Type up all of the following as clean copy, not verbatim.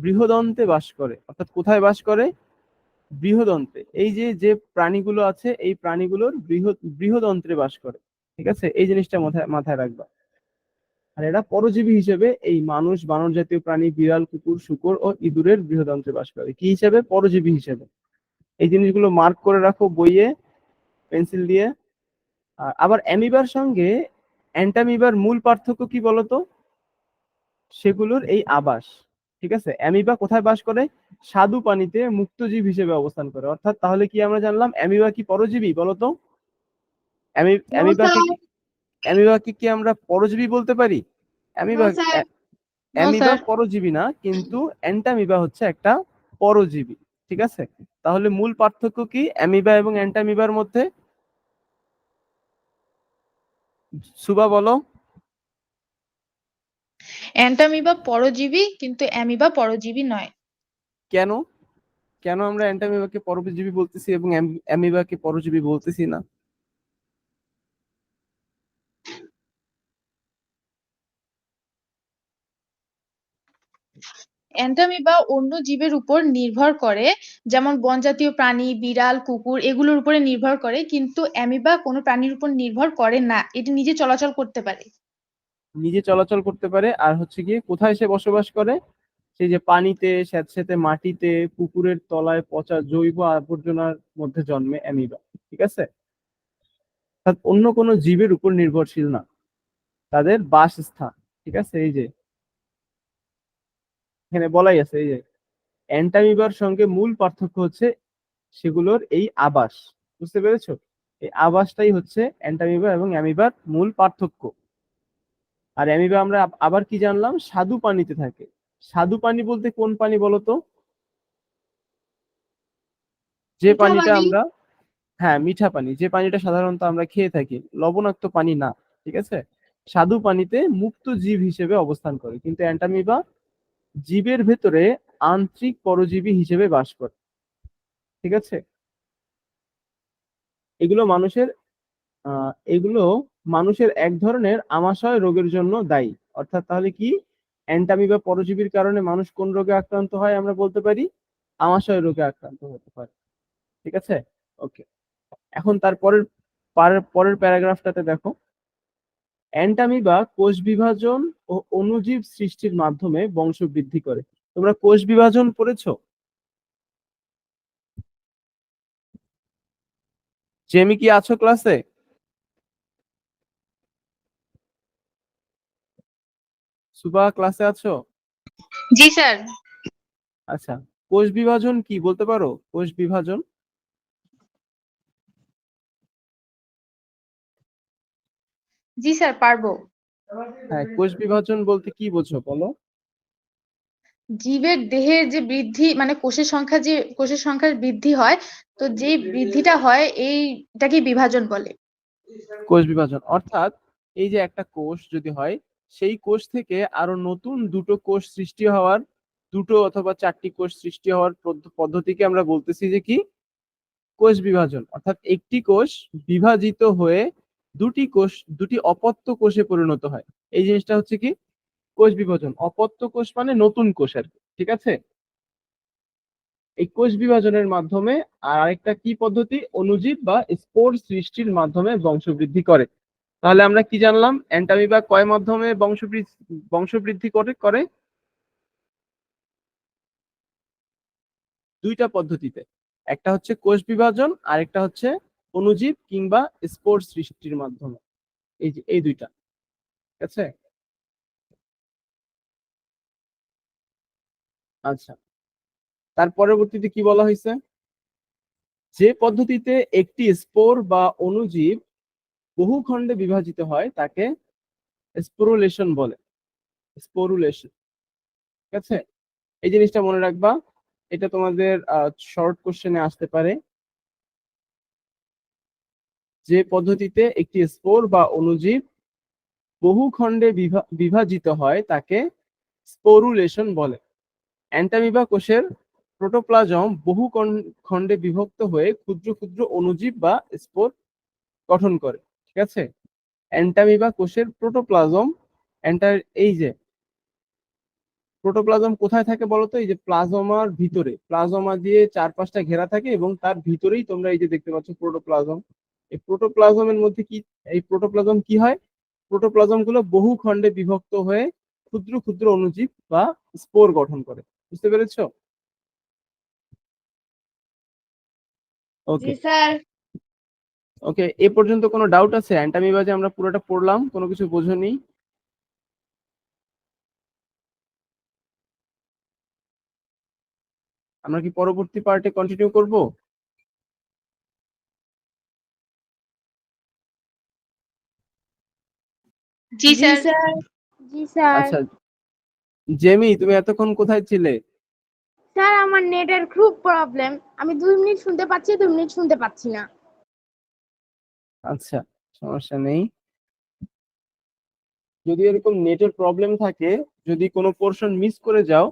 বৃহদন্তে বাস করে। অর্থাৎ কোথায় বাস করে? বৃহদন্তে। এই যে যে প্রাণীগুলো আছে এই প্রাণীগুলোর বৃহদন্ত্রে বাস করে। ঠিক আছে, এই জিনিসটা মাথায় রাখবা। আর এরা পরজীবী হিসেবে এই মানুষ, বানর জাতীয় প্রাণী, বিড়াল, কুকুর, শূকর ও ইঁদুরের বৃহদন্ত্রে বাস করে। কি হিসেবে? পরজীবী হিসেবে। এই জিনিসগুলো মার্ক করে রাখো বইয়ে পেন্সিল দিয়ে। আর আবার অ্যামিবার সঙ্গে অ্যান্টামিবার মূল পার্থক্য কি বলতো? সেগুলোর এই আবাস। ঠিক আছে, অ্যামিবা কোথায় বাস করে? স্বাদু পানিতে মুক্তজীব হিসেবে অবস্থান করে। অর্থাৎ তাহলে কি আমরা জানলাম? অ্যামিবা কি পরজীবী বলতো? No অ্যামিবাকে sir. অ্যামিবাকে কি আমরা পরজীবী বলতে পারি? No amoeba sir. No amoeba sir. পরজীবী না, কিন্তু অ্যান্টামিবা হচ্ছে একটা পরজীবী। ঠিক আছে, তাহলে মূল পার্থক্য কি অ্যামিবা এবং অ্যান্টামিবার মধ্যে? সুবা বলো। অ্যান্টামিবা পরজীবী, কিন্তু অ্যামিবা পরজীবী নয়। কেন? কেন আমরা অ্যান্টামিবাকে পরজীবী বলতেছি এবং অ্যামিবাকে পরজীবী বলতেছি না? অ্যান্টামিবা অন্য জীবের উপর নির্ভর করে, যেমন বনজাতীয় প্রাণী, বিড়াল, কুকুর এগুলোর উপরে নির্ভর করে, কিন্তু অ্যামিবা কোনো প্রাণীর উপর নির্ভর করে না, এটি নিজে চলাচল করতে পারে। নিজে চলাচল করতে পারে, আর হচ্ছে গিয়ে কোথায় সে বসবাস করে? সেই যে পানিতে, স্যাঁতসেঁতে মাটিতে, পুকুরের তলায় পচা জৈব আবর্জনার মধ্যে জন্মে অ্যামিবা। ঠিক আছে, অর্থাৎ অন্য কোনো জীবের উপর নির্ভরশীল না তাদের বাসস্থান। ঠিক আছে, এই যে এখানে বলাই আছে, এই যে অ্যান্টামিবার সঙ্গে মূল পার্থক্য হচ্ছে সেগুলোর এই আবাস। বুঝতে পেরেছো? এই আবাসটাই হচ্ছে অ্যান্টামিবা এবং অ্যামিবার মূল পার্থক্য। আর অ্যামিবা আমরা আবার কি জানলাম? স্বাদু পানিতে থাকে। স্বাদু পানি বলতে কোন পানি বলতো? যে মিঠা পানিটা পানি। আমরা, হ্যাঁ মিঠা পানি, যে পানিটা সাধারণত আমরা খেয়ে থাকি, লবণাক্ত পানি না। ঠিক আছে, স্বাদু পানিতে মুক্ত জীব হিসেবে অবস্থান করে, কিন্তু অ্যান্টামিবা জীবের ভেতরে আন্তরিক পরজীবী হিসেবে বাস করে। ঠিক আছে, এগুলো মানুষের এগুলো মানুষের এক ধরনের আমাশয় রোগের জন্য দায়ী। অর্থাৎ তাহলে কি, অ্যান্টামিবা পরজীবীর কারণে মানুষ কোন রোগে আক্রান্ত হয় আমরা বলতে পারি? আমাশয় রোগে আক্রান্ত হতে পারে। ঠিক আছে, ওকে। এখন তারপরের পরের প্যারাগ্রাফটাতে দেখো, অ্যান্টামিবা কোষ বিভাজন ও অণুজীব সৃষ্টির মাধ্যমে বংশবৃদ্ধি করে। তোমরা কোষ বিভাজন পড়েছো? জেমি কি আছো ক্লাসে? সুবা ক্লাসে আছো? জি স্যার। আচ্ছা, কোষ বিভাজন কি বলতে পারো? কোষ বিভাজন? জি স্যার, পারবো। হ্যাঁ, কোষ বিভাজন বলতে কি বোঝো বলো? জীবের দেহের যে বৃদ্ধি, মানে কোষের সংখ্যার বৃদ্ধি হয়, তো যে বৃদ্ধিটা হয় এইটাকে বিভাজন বলে। কোষ বিভাজন অর্থাৎ এই যে একটা কোষ যদি হয়, সেই কোষ থেকে আরো নতুন দুটো কোষ সৃষ্টি হওয়ার, দুটো অথবা চারটি কোষ সৃষ্টি হওয়ার পদ্ধতিকে আমরা বলতেছি যে কি, কোষ বিভাজন। অর্থাৎ একটি কোষ বিভাজিত হয়ে দুটি অপত্য কোষে পরিণত হয়। এই জিনিসটা হচ্ছে কি, কোষ বিভাজন। অপত্য কোষ মানে নতুন কোষ আর কি। ঠিক আছে, এই কোষ বিভাজনের মাধ্যমে। আর আরেকটা কি পদ্ধতি? অণুজীব বা স্পোর সৃষ্টির মাধ্যমে বংশবৃদ্ধি করে। তাহলে আমরা কি জানলাম? অ্যান্টামিবা কয় মাধ্যমে বংশবৃদ্ধি করে? দুইটা পদ্ধতিতে। একটা হচ্ছে কোষ বিভাজন, আরেকটা হচ্ছে অণুজীব কিংবা স্পোর সৃষ্টির মাধ্যমে। এই যে এই দুইটা। ঠিক আছে, আচ্ছা। তার পরবর্তীতে কি বলা হয়েছে? যে পদ্ধতিতে একটি স্পোর বা অণুজীব বহু খণ্ডে বিভাজিত হয় তাকে স্পোরুলেশন বলে। স্পোরুলেশন। ঠিক আছে, এই জিনিসটা মনে রাখবা, এটা তোমাদের শর্ট কোশ্চেনে আসতে পারে। যে পদ্ধতিতে একটি স্পোর বা অণুজীব বহু খণ্ডে বিভাজিত হয় তাকে স্পোরুলেশন বলে। অ্যান্টামিবা কোষের প্রোটোপ্লাজম বহু খণ্ডে বিভক্ত হয়ে ক্ষুদ্র ক্ষুদ্র অণুজীব বা স্পোর গঠন করে। ঠিক আছে, অ্যান্টামিবা কোষের প্রোটোপ্লাজম, এই যে প্রোটোপ্লাজম কোথায় থাকে বলতো? এই যে প্লাজমার ভিতরে, প্লাজমা দিয়ে চারপাশটা ঘেরা থাকে এবং তার ভিতরেই তোমরা এই যে দেখতে পাচ্ছ প্রোটোপ্লাজম। এই প্রোটোপ্লাজমের মধ্যে কি, এই প্রোটোপ্লাজম কি হয়, প্রোটোপ্লাজম গুলো বহু খণ্ডে বিভক্ত হয়ে ক্ষুদ্র ক্ষুদ্র অণুজীব বা স্পোর গঠন করে। বুঝতে পেরেছো? জি ওকে। স্যার। ওকে, এ পর্যন্ত কোনো ডাউট আছে? অ্যান্টামিবা যে আমরা পুরোটা পড়লাম, কোনো কিছু বোঝোনি? আমরা কি পরবর্তী পার্টে কন্টিনিউ করব? জি জি স্যার। স্যার। জি স্যার। আচ্ছা, জেমি তুমি এতক্ষণ কোথায় ছিলে? স্যার আমার নেটের খুব প্রবলেম, আমি 2 মিনিট শুনতে পাচ্ছি, 2 মিনিট শুনতে পাচ্ছি না। আচ্ছা, সমস্যা নেই। যদি এরকম নেটের প্রবলেম থাকে, যদি কোনো পোর্শন মিস করে যাও,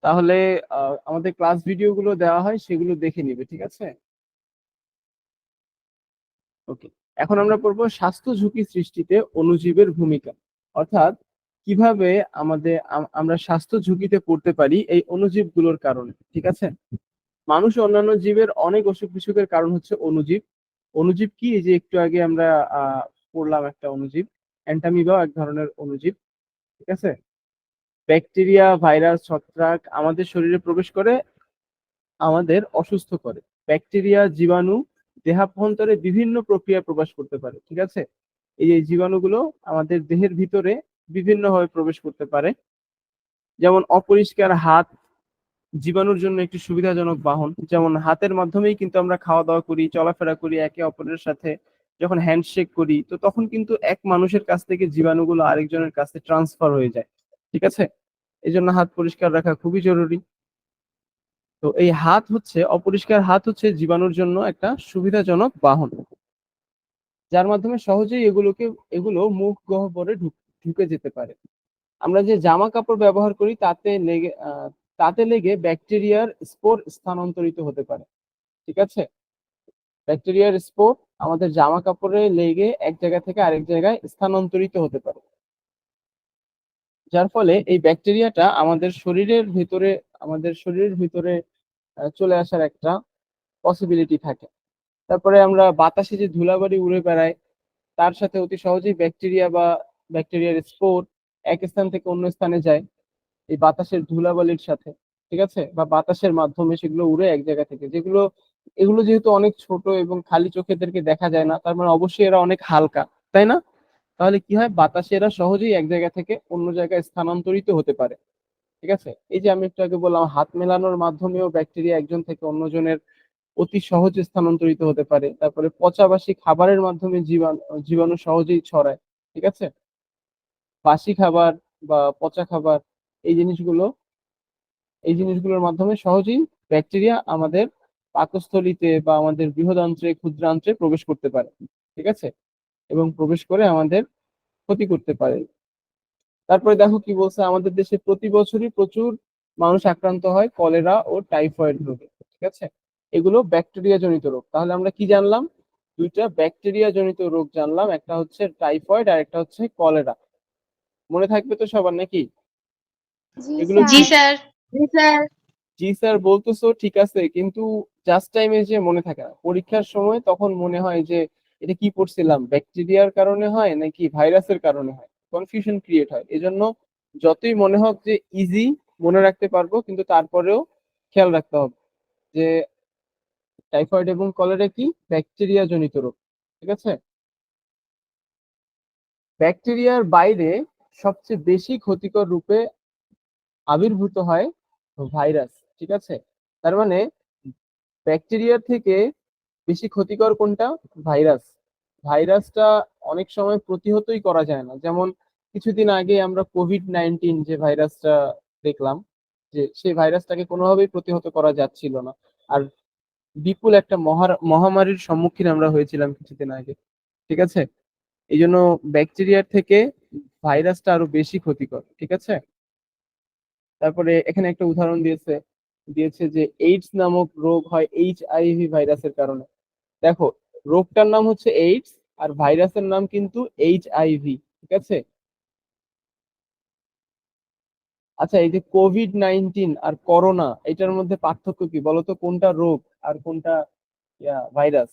তাহলে আমাদের ক্লাস ভিডিও গুলো দেওয়া হয়, সেগুলো দেখে নিবে, ঠিক আছে? ওকে, এখন আমরা পড়বো স্বাস্থ্য ঝুঁকি সৃষ্টিতে অণুজীবের ভূমিকা। অর্থাৎ কিভাবে আমরা স্বাস্থ্য ঝুঁকিতে পড়তে পারি এই অণুজীবগুলোর কারণে, ঠিক আছে? মানুষ ও অন্যান্য জীবের অনেক অসুখ বিসুখের কারণ হচ্ছে অণুজীব। অণুজীব কি? এই যে একটু আগে আমরা পড়লাম একটা অণুজীব, অ্যান্টামিবাও এক ধরনের অণুজীব, ঠিক আছে? ব্যাকটেরিয়া, ভাইরাস, ছত্রাক আমাদের শরীরে প্রবেশ করে আমাদের অসুস্থ করে। ব্যাকটেরিয়া, জীবাণু দেহাভ্যন্তরে বিভিন্ন প্রক্রিয়া প্রকাশ করতে পারে, ঠিক আছে? এই যে জীবাণুগুলো আমাদের দেহের ভিতরে বিভিন্নভাবে প্রবেশ করতে পারে। যেমন অপরিষ্কার হাত জীবাণুর জন্য একটি সুবিধাজনক বাহন। যেমন হাতের মাধ্যমেই কিন্তু আমরা খাওয়া দাওয়া করি, চলাফেরা করি একে অপরের সাথে। যখন হ্যান্ডশেক করি, তো তখন কিন্তু এক মানুষের কাছ থেকে জীবাণুগুলো আরেকজনের কাছে ট্রান্সফার হয়ে যায়, ঠিক আছে? এই জন্য হাত পরিষ্কার রাখা খুবই জরুরি। তো এই অপরিষ্কার হাত হচ্ছে জীবাণুর জন্য একটা সুবিধাজনক বাহন, যার মাধ্যমে সহজেই এগুলো মুখ গহ্বরে ঢুকে যেতে পারে। আমরা যে জামা কাপড় ব্যবহার করি তাতে লেগে ব্যাকটেরিয়ার স্পোর স্থানান্তরিত হতে পারে, ঠিক আছে? ব্যাকটেরিয়ার স্পোর আমাদের জামা কাপড়ে লেগে এক জায়গা থেকে আরেক জায়গায় স্থানান্তরিত হতে পারে, যার ফলে এই ব্যাকটেরিয়াটা আমাদের শরীরের ভিতরে চলে আসার একটা পসিবিলিটি থাকে। তারপরে আমরা বাতাসে যে ধুলাবালি উড়ে বেড়ায়, তার সাথে অতি সহজেই ব্যাকটেরিয়ার স্পোর এক স্থান থেকে অন্য স্থানে যায় এই বাতাসের ধুলাবালির সাথে, ঠিক আছে? বা বাতাসের মাধ্যমে সেগুলো উড়ে এক জায়গা থেকে, এগুলো যেহেতু অনেক ছোট এবং খালি চোখে এদেরকে দেখা যায় না, তার মানে অবশ্যই এরা অনেক হালকা, তাই না? তাহলে কি হয়, বাতাসে এরা সহজেই এক জায়গা থেকে অন্য জায়গায় স্থানান্তরিত হতে পারে, ঠিক আছে? এই যে আমি একটু আগে বললাম, হাত মেলানোর মাধ্যমেও ব্যাকটেরিয়া একজন থেকে অন্যজনের অতি সহজে স্থানান্তরিত হতে পারে। তারপরে পচাবাসি খাবারের মাধ্যমে জীবাণু সহজেই ছড়ায়, ঠিক আছে? বাসি খাবার বা পচা খাবার, এই জিনিসগুলো এই জিনিসগুলোর মাধ্যমে সহজেই ব্যাকটেরিয়া আমাদের পাকস্থলীতে বা আমাদের বৃহদান্ত্রে, ক্ষুদ্রান্ত্রে প্রবেশ করতে পারে, ঠিক আছে? এবং প্রবেশ করে আমাদের ক্ষতি করতে পারে। তারপরে দেখো কি বলছে, আমাদের দেশে প্রতি বছরই প্রচুর মানুষ আক্রান্ত হয় কলেরা ও টাইফয়েড রোগে, ঠিক আছে? এগুলো ব্যাকটেরিয়া জনিত রোগ। তাহলে আমরা কি জানলাম? দুইটা ব্যাকটেরিয়া জনিত রোগ জানলাম, একটা হচ্ছে টাইফয়েড আর একটা হচ্ছে কলেরা। মনে থাকবে তো সবার নাকি? জি এগুলো স্যার। জি কি? স্যার। জি স্যার। জি স্যার বলতেছো ঠিক আছে, কিন্তু জাস্ট টাইমে যে মনে থাকে না, পরীক্ষার সময় তখন মনে হয় যে এটা কি পড়ছিলাম, ব্যাকটেরিয়ার কারণে হয় নাকি ভাইরাসের কারণে হয়, কনফিউশন ক্রিয়েট হয়। এজন্য যতই মনে হোক যে ইজি, মনে রাখতে পারবো, কিন্তু তারপরেও খেয়াল রাখতে হবে যে টাইফয়েড এবং কলেরা কি ব্যাকটেরিয়া জনিত রোগ, ঠিক আছে? ব্যাকটেরিয়ার বাইরে সবচেয়ে বেশি ক্ষতিকর রূপে আবির্ভূত হয় ভাইরাস, ঠিক আছে? তার মানে ব্যাকটেরিয়ার থেকে বেশি ক্ষতিকর কোনটা? ভাইরাস। ভাইরাসটা অনেক সময় প্রতিহতই করা যায় না। যেমন কিছুদিন আগে আমরা কোভিড-19 যে ভাইরাসটা দেখলাম, যে সেই ভাইরাসটাকে কোনোভাবেই প্রতিহত করা যাচ্ছিল না। আর বিপুল একটা মহামারীর সম্মুখীন আমরা হয়েছিলাম কিছুদিন আগে, ঠিক আছে? এই জন্য ব্যাকটেরিয়ার থেকে ভাইরাসটা আরো বেশি ক্ষতিকর, ঠিক আছে? তারপরে এখানে একটা উদাহরণ দিয়েছে যে এইডস নামক রোগ হয় এইচআইভি ভাইরাসের কারণে। দেখো, রোগটার নাম হচ্ছে এইডস আর ভাইরাসের নাম কিন্তু এইচআইভি, ঠিক আছে? আচ্ছা, এই যে কোভিড-19 আর করোনা, এটার মধ্যে পার্থক্য কি বলতো? কোনটা রোগ আর কোনটা ভাইরাস?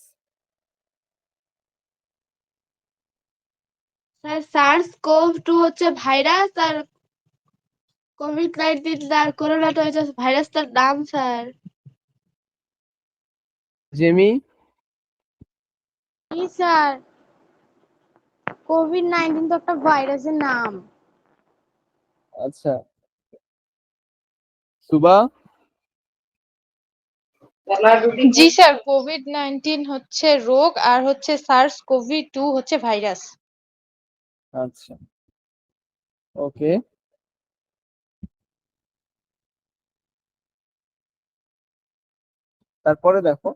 স্যার সার্স কোভ 2 হচ্ছে ভাইরাস, আর কোভিড-19 আর করোনাটা হচ্ছে ভাইরাসটার নাম স্যার। জেমি? জি স্যার, কোভিড-19 তো একটা ভাইরাসের নাম। আচ্ছা, সুবা? জি স্যার, কোভিড-19 হচ্ছে রোগ আর হচ্ছে সার্স কোভি 2 হচ্ছে ভাইরাস। আচ্ছা, ওকে। তারপরে দেখো,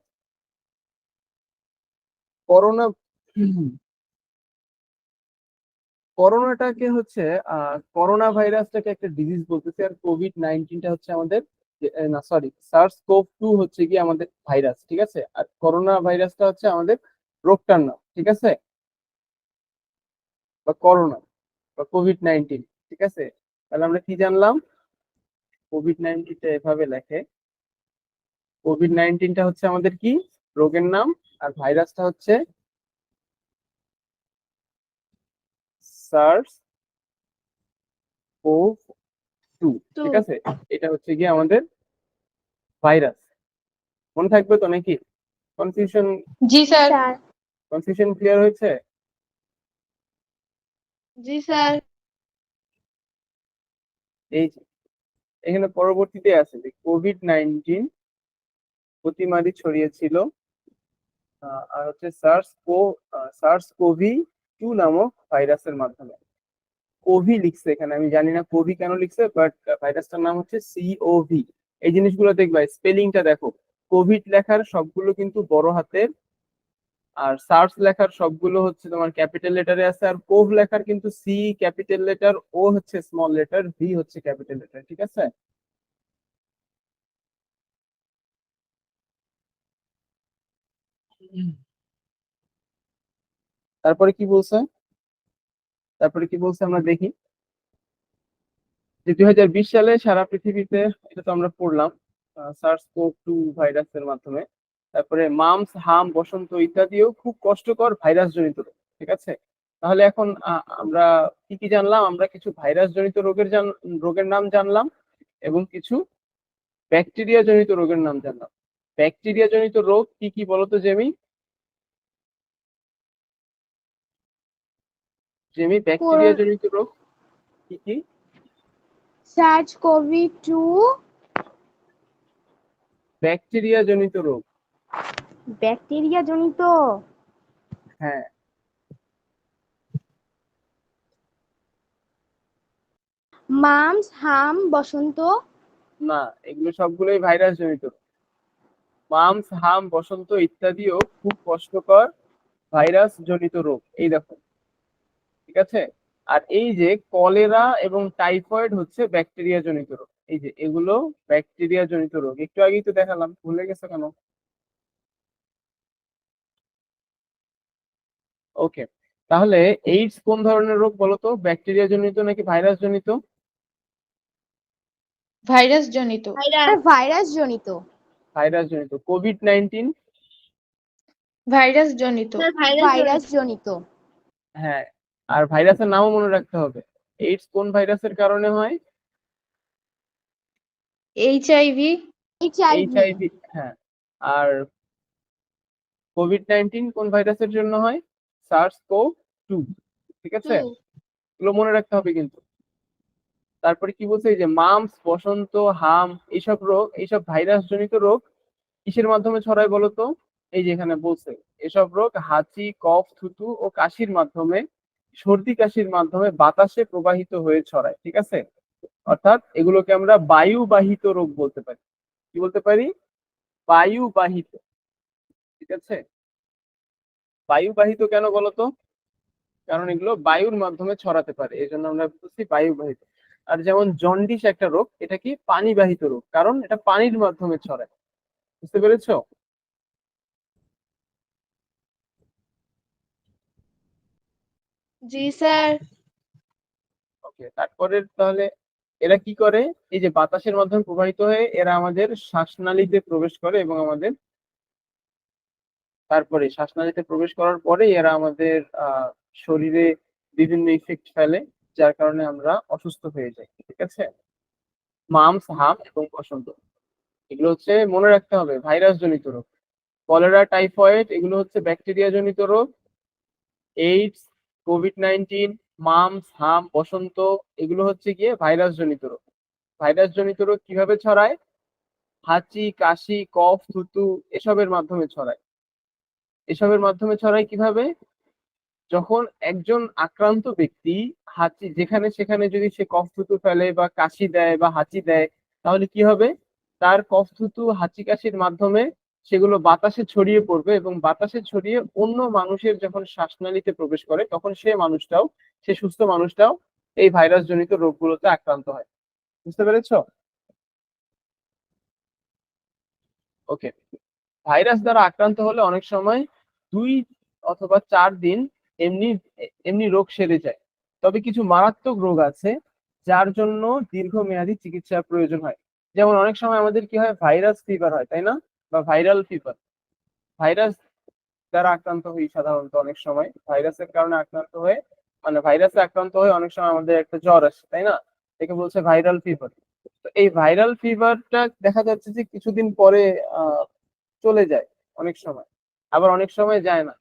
করোনা করোনাটাকে হচ্ছে করোনা ভাইরাসটাকে একটা ডিজিজ বলতেছে, আর কোভিড-19টা হচ্ছে আমাদের না সরি, সার্স কোভ 2 হচ্ছে কি আমাদের ভাইরাস, ঠিক আছে? আর করোনা ভাইরাসটা হচ্ছে আমাদের রোগটার নাম, ঠিক আছে? বা করোনা বা কোভিড-19, ঠিক আছে? তাহলে আমরা কি জানলাম? কোভিড-19টা এভাবে লেখে, কোভিড-19টা হচ্ছে আমাদের কি রোগের নাম, আর ভাইরাসটা হচ্ছে সার্স কোভ 2, ঠিক আছে? এটা হচ্ছে কি আমাদের ভাইরাস। মনে থাকবে তো নাকি? কনফিউশন? জি স্যার। স্যার। কনফিউশন ক্লিয়ার হয়েছে? জি স্যার। এই যে এখানে পরবর্তীতে আছে যে কোভিড-19 অতিমারি ছড়িয়েছিল আর হচ্ছে সার্স কোভি 2 নামক ভাইরাসের মাধ্যমে। কোভি লিখছে এখানে, আমি জানি না কোভি কেন লিখছে, বাট ভাইরাসটার নাম হচ্ছে সিওভি। এই জিনিসগুলো দেখবা, স্পেলিংটা দেখো। কোভিড লেখার সবগুলো কিন্তু বড় হাতের, আর সার্স লেখার সবগুলো হচ্ছে তোমার ক্যাপিটাল লেটারে আছে, আর কোভ লেখার কিন্তু সি ক্যাপিটাল লেটার, ও হচ্ছে স্মল লেটার, ভি হচ্ছে ক্যাপিটাল লেটার, ঠিক আছে? তারপরে কি বলছে? তারপরে কি বলছে আমরা দেখি, যে 2020 সালে সারা পৃথিবীতে, এটা তো আমরা পড়লাম, সার্স কোভ 2 ভাইরাসের মাধ্যমে। তারপরে মামস, হাম, বসন্ত ইত্যাদিও খুব কষ্টকর ভাইরাস জনিত রোগ, ঠিক আছে? তাহলে এখন আমরা কি কি জানলাম? আমরা কিছু ভাইরাস জনিত রোগের নাম জানলাম, এবং কিছু ব্যাকটেরিয়া জনিত রোগের নাম জানলাম। ব্যাকটেরিয়া জনিত রোগ কি কি বলতো জেমি? জেমি, ব্যাকটেরিয়া জনিত রোগ কি কি? সার্স কোভিড 2, ব্যাকটেরিয়া জনিত রোগ। ব্যাকটেরিয়া জনিত। হ্যাঁ। মামস, হাম, বসন্ত। না, এগুলো সবগুলোই ভাইরাস জনিত রোগ। মামস, হাম, বসন্ত ইত্যাদিও খুব কষ্টকর ভাইরাস জনিত রোগ, এই দেখো, ঠিক আছে? আর এই যে কলেরা এবং টাইফয়েড হচ্ছে ব্যাকটেরিয়া জনিত রোগ, এই যে এগুলো ব্যাকটেরিয়া জনিত রোগ। একটু আগেই তো দেখালাম, ভুলে গেছো কেন? ওকে, তাহলে এইডস কোন ধরনের রোগ বলতো? ব্যাকটেরিয়া জনিত নাকি ভাইরাস জনিত? ভাইরাস জনিত। ভাইরাস জনিত। ভাইরাস জনিত। কোভিড-19? ভাইরাস জনিত। ভাইরাস জনিত। হ্যাঁ, আর ভাইরাসের নামও মনে রাখতে হবে। এইডস কোন ভাইরাসের কারণে হয়? এইচআইভি। এইচআইভি। এইচআইভি, হ্যাঁ। আর কোভিড-19 কোন ভাইরাসের জন্য হয়? সার্স কোভ 2, ঠিক আছে? এগুলো মনে রাখতে হবে কিন্তু। তারপরে কি বলছে, এই যে মামস, বসন্ত, হাম, এইসব রোগ, এইসব ভাইরাস জনিত রোগ কিসের মাধ্যমে ছড়ায় বলতো? এই যে এখানে বলছে, এসব রোগ হাঁচি, কফ, থুতু ও কাশির মাধ্যমে, সর্দি কাশির মাধ্যমে বাতাসে প্রবাহিত হয়ে ছড়ায়, ঠিক আছে? অর্থাৎ এগুলোকে আমরা বায়ুবাহিত রোগ বলতে পারি। কি বলতে পারি? বায়ুবাহিত, ঠিক আছে? বায়ুবাহিত কেন বলতো? কারণ এগুলো বায়ুর মাধ্যমে ছড়াতে পারে, এই জন্য আমরা বলছি বায়ুবাহিত। আর যেমন জন্ডিস একটা রোগ, এটা কি পানিবাহিত রোগ, কারণ এটা পানির মাধ্যমে ছড়ায়। বুঝতে পেরেছো? জি স্যার। ওকে, তারপরে তাহলে এরা কি করে, এই যে বাতাসের মাধ্যমে প্রবাহিত হয়ে এরা আমাদের শ্বাসনালীতে প্রবেশ করে এবং আমাদের তারপরে শ্বাসনালীতে প্রবেশ করার পরে এরা আমাদের শরীরে বিভিন্ন ইফেক্ট ফেলে, যার কারণে আমরা অসুস্থ হয়ে যাই। ঠিক আছে, মামস, হাম এবং বসন্ত এগুলো হচ্ছে মনে রাখতে হবে ভাইরাস জনিত রোগ। কলেরা, টাইফয়েড এগুলো হচ্ছে ব্যাকটেরিয়া জনিত রোগ। এইডস, কোভিড-19, মামস, হাম, বসন্ত এগুলো হচ্ছে গিয়ে ভাইরাস জনিত রোগ। ভাইরাস জনিত রোগ কিভাবে ছড়ায়? হাঁচি, কাশি, কফ, থুতু এসবের মাধ্যমে ছড়ায়। এসবের মাধ্যমে ছড়ায় কিভাবে? যখন একজন আক্রান্ত ব্যক্তি হাঁচি যেখানে সেখানে যদি সে কফ থুতু ফেলে বা কাশি দেয় বা হাঁচি দেয়, তাহলে কি হবে? তার কফ থুতু হাঁচি কাশির মাধ্যমে সেগুলো বাতাসে ছড়িয়ে পড়বে এবং বাতাসে ছড়িয়ে অন্য মানুষের যখন শ্বাসনালীতে প্রবেশ করে তখন সে সুস্থ মানুষটাও এই ভাইরাস জনিত রোগগুলোতে আক্রান্ত হয়। বুঝতে পেরেছো? ওকে। ভাইরাস দ্বারা আক্রান্ত হলে অনেক সময় 2 অথবা 4 দিন এমনি এমনি রোগ সেরে যায়। তবে কিছু মারাত্মক রোগ আছে যার জন্য দীর্ঘমেয়াদী চিকিৎসার প্রয়োজন হয়। যেমন অনেক সময় আমাদের কি হয়, ভাইরাস ফিভার হয়, তাই না? বা ভাইরাল ফিভার। ভাইরাস দ্বারা আক্রান্ত হই সাধারণত, অনেক সময় ভাইরাসের কারণে আক্রান্ত হয়ে মানে ভাইরাসে আক্রান্ত হয়ে অনেক সময় আমাদের একটা জ্বর আসে, তাই না? একে বলছে ভাইরাল ফিভার। তো এই ভাইরাল ফিভারটা দেখা যাচ্ছে যে কিছুদিন পরে চলে যায় অনেক সময়, আবার অনেক সময় যায় না।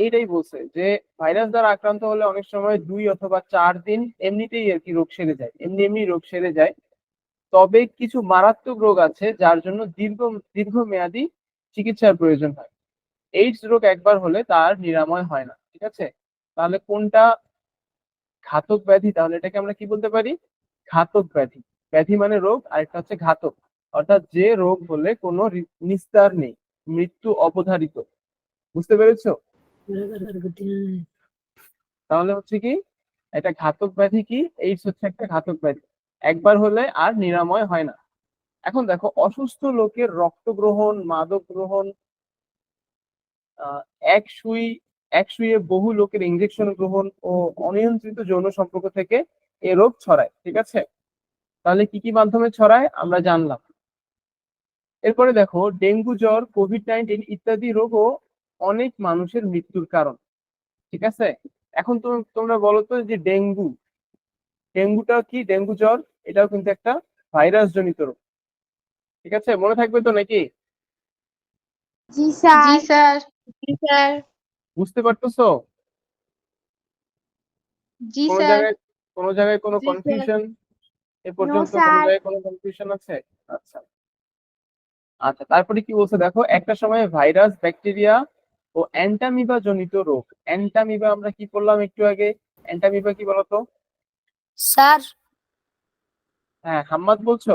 এইটাই বলছে যে ভাইরাস দ্বারা আক্রান্ত হলে অনেক সময় 2 অথবা 4 দিন এমনিতেই আর কি রোগ সেরে যায়, এমনি রোগ সেরে যায়। তবে কিছু মারাত্মক রোগ আছে যার জন্য দীর্ঘমেয়াদী চিকিৎসার প্রয়োজন হয়। এইডস রোগ একবার হলে তার নিরাময় হয় না। ঠিক আছে, তাহলে কোনটা ঘাতক ব্যাধি? তাহলে এটাকে আমরা কি বলতে পারি? ঘাতক ব্যাধি। ব্যাধি মানে রোগ, আর এটা হচ্ছে ঘাতক, অর্থাৎ যে রোগ হলে কোনো নিস্তার নেই, মৃত্যু অবধারিত। বুঝতে পেরেছো? তাহলে হচ্ছে কি এটা ঘাতক ব্যাধি। কি এইডস হচ্ছে একটা ঘাতক ব্যাধি, একবার হলে আর নিরাময় হয় না। এখন দেখো, অসুস্থ লোকের রক্ত গ্রহণ, মাদক গ্রহণ, আহ, এক সুই এক সুইয়ে বহু লোকের ইনজেকশন গ্রহণ ও অনিয়ন্ত্রিত যৌন সম্পর্ক থেকে এ রোগ ছড়ায়। ঠিক আছে, তাহলে কি কি মাধ্যমে ছড়ায় আমরা জানলাম। এরপরে দেখো, ডেঙ্গু, জ্বর, কোভিড-19 ইত্যাদি রোগও অনেক মানুষের মৃত্যুর কারণ। ঠিক আছে, এখন তোমরা বলো তো যে ডেঙ্গুটা কি? ডেঙ্গু জ্বর এটাও কিন্তু একটা ভাইরাস জনিত রোগ। ঠিক আছে, মনে থাকবে তো নাকি? জি জি স্যার। স্যার। জি স্যার। বুঝতে পারতেছো? জি কোনো স্যার। জায়গায় কোনো জায়গায় কোনো জি স্যার। কনফিউশন এ নো পর্যন্ত? কোনো স্যার। জায়গায় কোনো কনফিউশন আছে? আচ্ছা আচ্ছা, তারপরে কি বলছে দেখো, একটা সময় ভাইরাস, ব্যাকটেরিয়া ও অ্যান্টামিবা জনিত রোগ। অ্যান্টামিবা আমরা কি করলাম একটু আগে? অ্যান্টামিবা কি বলতো? স্যার। হ্যাঁ, হাম্মাদ বলছো?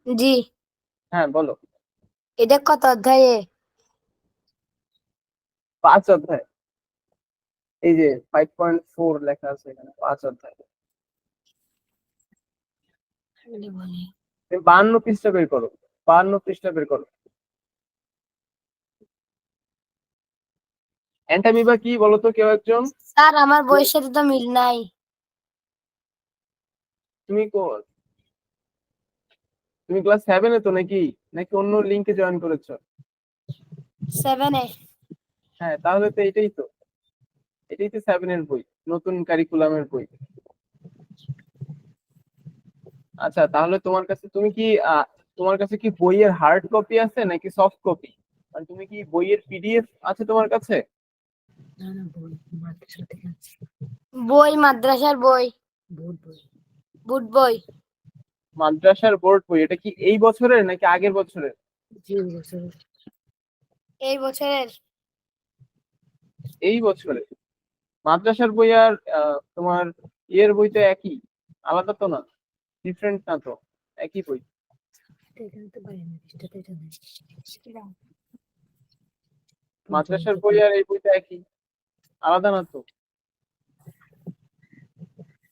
জি। হ্যাঁ বলো। এটা কত অধ্যায়ে? 5 অধ্যায়। এই যে 5.4 লেখা আছে এখানে, 5 অধ্যায়। তুমি 52 পৃষ্ঠা বের করো, 52 পৃষ্ঠা বের করো। অ্যান্টামিবা কি বলতো কেউ একজন? স্যার আমার বইয়ের সাথে তো মিল নাই। তুমি তুমি ক্লাস 7-এ তো নাকি? নাকি অন্য লিংকে জয়েন করেছো? 7-এ। হ্যাঁ, তাহলে তো এটাই তো 7-এর বই, নতুন কারিকুলামের বই। আচ্ছা, তাহলে তোমার কাছে কি বইয়ের হার্ড কপি আছে নাকি সফট কপি? মানে তুমি কি বইয়ের পিডিএফ আছে তোমার কাছে? বই মাদ্রাসার বই। বুট বই। মাদ্রাসার বোর্ড বই। এটা কি এই বছরের নাকি আগের বছরের? এই বছরের। এই বছরের। মাদ্রাসার বই আর তোমার ইয়ের বই তো একই, আলাদা তো না, ডিফারেন্ট না তো, একই বই। মাদ্রাসার বই আর এই বইটা একই, আলাদা না তো,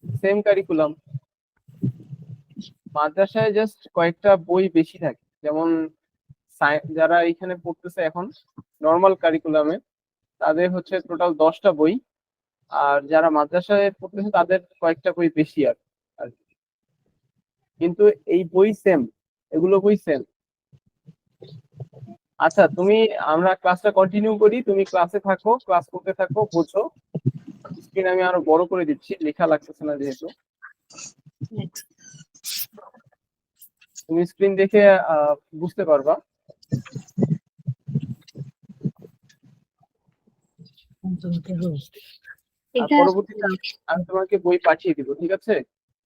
সেম কারিকুলাম। মাদ্রাসায় জাস্ট কয়েকটা বই বেশি থাকে, যেমন যারা এখানে পড়তেছে এখন নর্মাল কারিকুলামে তাদের হচ্ছে টোটাল 10টা বই, আর যারা মাদ্রাসায় পড়তেছে তাদের কয়েকটা বই বেশি আর কি। কিন্তু এই বই সেম, এগুলো বই সেম। আচ্ছা আমরা ক্লাসটা কন্টিনিউ করি, তুমি ক্লাসে থাকো, ক্লাস করতে থাকো, বোঝো। স্ক্রিন আমি আরো বড় করে দিচ্ছি, লেখা লাগতেছে না যেহেতু। তুমি স্ক্রিন দেখে বুঝতে পারবা। আর পরবর্তীতে আমি তোমাকে বই পাঠিয়ে দিব, ঠিক আছে?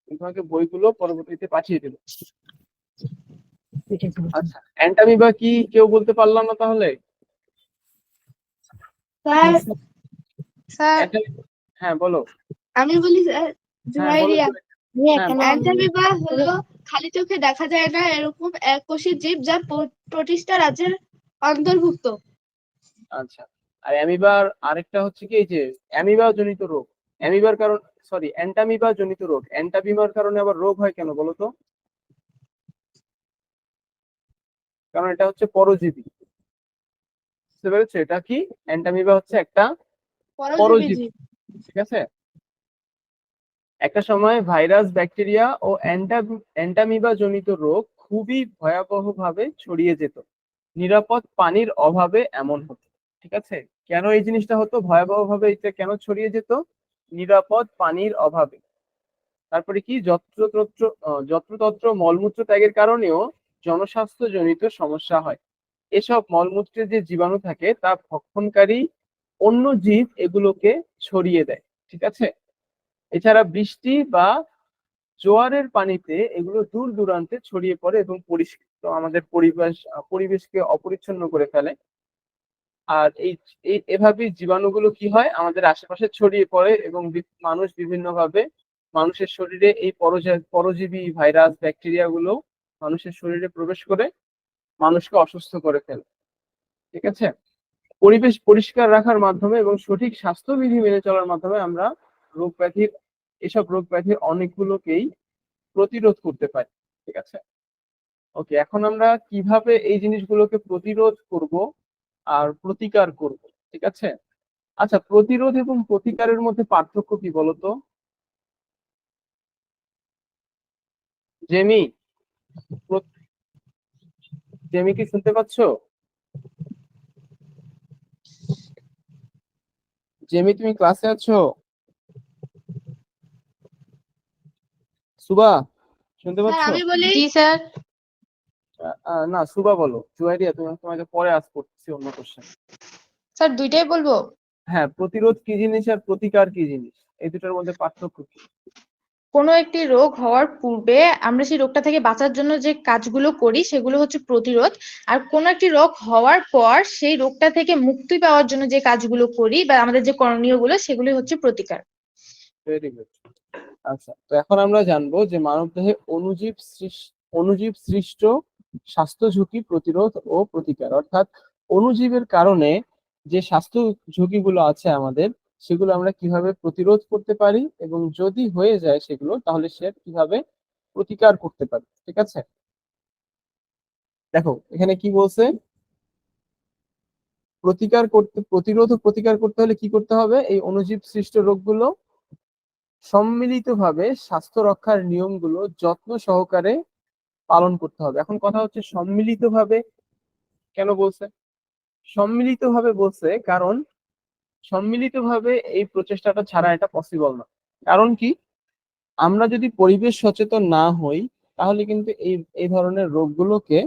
আমি তোমাকে বইগুলো পরবর্তীতে পাঠিয়ে দিব। আচ্ছা, অ্যান্টামিবা কি কেউ বলতে পারলাম না তাহলে? স্যার স্যার হ্যাঁ বলো। আমি বলি স্যার, হ্যাঁ বলো। জুবাইরিয়া। হ্যাঁ বলো। অ্যান্টামিবা হলো খালি চোখে দেখা যায় না এরকম এককোষী জীব যা প্রোটিস্টা রাজ্যের অন্তর্ভুক্ত। আচ্ছা, আর অ্যামিবার আরেকটা হচ্ছে কি, এই যে অ্যামিবা জনিত রোগ, অ্যামিবার কারণ সরি অ্যান্টামিবা জনিত রোগ, অ্যান্টামিবার কারণে আবার রোগ হয় কেন বলো তো? কারণ এটা হচ্ছে পরজীবী। বুঝতে পেরেছো? এটা কি? অ্যান্টামিবা হচ্ছে একটা পরজীবী জীব। ঠিক আছে। একটা সময় ভাইরাস, ব্যাকটেরিয়া ও অ্যান্টামিবা জনিত রোগ খুবই ভয়াবহভাবে ছড়িয়ে যেত। নিরাপদ পানির অভাবে এমন হতো। ঠিক আছে, কেন এই জিনিসটা হতো ভয়াবহভাবে, এটা কেন ছড়িয়ে যেত? নিরাপদ পানির অভাবে। তারপরে কি, যত্রতত্র মলমূত্র ত্যাগের কারণেও জনস্বাস্থ্যজনিত সমস্যা হয়। এসব মলমূত্রে যে জীবাণু থাকে তা ভক্ষণকারী অন্য জীব এগুলোকে ছড়িয়ে দেয়। ঠিক আছে। এছাড়া বৃষ্টি বা জোয়ারের পানিতে এগুলো দূর দূরান্তে ছড়িয়ে পড়ে এবং আমাদের পরিবেশকে অপরিচ্ছন্ন করে ফেলে। আর এভাবেই জীবাণুগুলো কি হয়, আমাদের আশেপাশে ছড়িয়ে পড়ে এবং মানুষ বিভিন্নভাবে মানুষের শরীরে এই পরজীবী ভাইরাস, ব্যাকটেরিয়া গুলো মানুষের শরীরে প্রবেশ করে মানুষকে অসুস্থ করে ফেলে। ঠিক আছে। পরিবেশ পরিষ্কার রাখার মাধ্যমে এবং সঠিক স্বাস্থ্যবিধি মেনে চলার মাধ্যমে আমরা এসব রোগ ব্যাধির অনেকগুলোকেই প্রতিরোধ করতে পারি। ঠিক আছে। ওকে, এখন আমরা কিভাবে এই জিনিসগুলোকে প্রতিরোধ করব আর প্রতিকার করব। ঠিক আছে। আচ্ছা, প্রতিরোধ এবং প্রতিকারের মধ্যে পার্থক্য কি বলতো? জেমি, প্র- জেমি কি শুনতে পাচ্ছো? জেমি তুমি ক্লাসে আছো? সুবা শুনতে স্যার পাচ্ছো? আমি বলি, জি স্যার। না, সুবা বলো। জুয়াইরিয়া তোমাকে পরে আজ করতেছি অন্য কোশ্চেন। স্যার দুইটাই বলবো। হ্যাঁ, প্রতিরোধ কি জিনিস আর প্রতিকার কি জিনিস, এই দুটোর মধ্যে পার্থক্য কি? কোনো একটি রোগ হওয়ার পূর্বে আমরা সেই রোগটা থেকে বাঁচার জন্য যে কাজগুলো করি সেগুলো হচ্ছে প্রতিরোধ। আর কোনো একটি রোগ হওয়ার পর সেই রোগটা থেকে মুক্তি পাওয়ার জন্য যে কাজগুলো করি বা আমাদের যে করণীয় গুলো সেগুলো হচ্ছে প্রতিকার। Very good. আচ্ছা, তো এখন আমরা জানবো যে মানবদেহে অণুজীব সৃষ্ট স্বাস্থ্য ঝুঁকি প্রতিরোধ ও প্রতিকার, অর্থাৎ অণুজীবের কারণে যে স্বাস্থ্য ঝুঁকিগুলো আছে আমাদের, সেগুলো আমরা কিভাবে প্রতিরোধ করতে পারি এবং যদি হয়ে যায় সেগুলো, তাহলে সে কিভাবে প্রতিকার করতে পারি। ঠিক আছে। দেখো এখানে কি বলছে, প্রতিরোধ ও প্রতিকার করতে হলে কি করতে হবে, এই অণুজীব সৃষ্ট রোগগুলো সম্মিলিতভাবে স্বাস্থ্য রক্ষার নিয়মগুলো যত্ন সহকারে পালন করতে হবে। এখন কথা হচ্ছে সম্মিলিতভাবে কেন বলছে? সম্মিলিতভাবে বলছে কারণ সম্মিলিতভাবে এই প্রচেষ্টাটা ছাড়া এটা পসিবল না। কারণ কি, আমরা যদি পরিবেশ সচেতন না হই তাহলে কিন্তু এই ধরনের রোগগুলোকে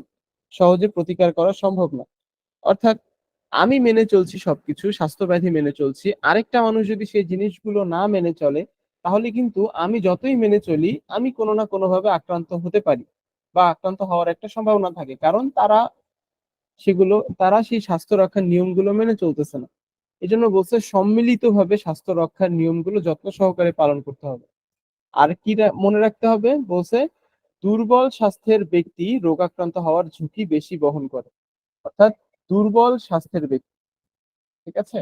সহজে প্রতিকার করা সম্ভব না। অর্থাৎ আমি মেনে চলছি সবকিছু, স্বাস্থ্য ব্যাধি মেনে চলছি, আরেকটা মানুষ যদি সেই জিনিসগুলো না মেনে চলে, তাহলে কিন্তু আমি যতই মেনে চলি আমি কোনো না কোনো ভাবে আক্রান্ত হতে পারি বা আক্রান্ত হওয়ার একটা সম্ভাবনা থাকে, কারণ তারা সেই স্বাস্থ্য রক্ষার নিয়মগুলো মেনে চলতেছে না। এই জন্য বলছে সম্মিলিতভাবে স্বাস্থ্য রক্ষার নিয়মগুলো যত্ন সহকারে পালন করতে হবে। আর কি মনে রাখতে হবে বলছে, দুর্বল স্বাস্থ্যের ব্যক্তি রোগাক্রান্ত হওয়ার ঝুঁকি বেশি বহন করে। অর্থাৎ দুর্বল স্বাস্থ্যের ব্যক্তি, ঠিক আছে,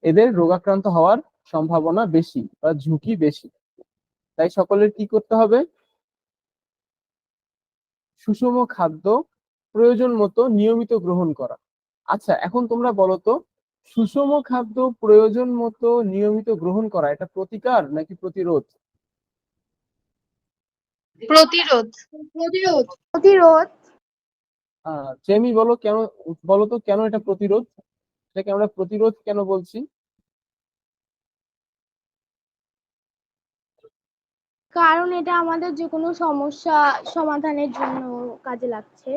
এদের রোগাক্রান্ত হওয়ার সম্ভাবনা বেশি বা ঝুঁকি বেশি। তাই সকলের কি করতে হবে, সুষম খাদ্য প্রয়োজন মতো নিয়মিত গ্রহণ করা। আচ্ছা, এখন তোমরা বলো তো, সুষম খাদ্য প্রয়োজন মতো নিয়মিত গ্রহণ করা এটা প্রতিকার নাকি প্রতিরোধ? প্রতিরোধ। প্রতিরোধ। প্রতিরোধ। জেমি বলো কেন, বলো তো কেন এটা প্রতিরোধ, এটাকে আমরা প্রতিরোধ কেন বলছি? কারণ এটা আমাদের যে কোনো সমস্যা সমাধানের জন্য কাজে লাগছে।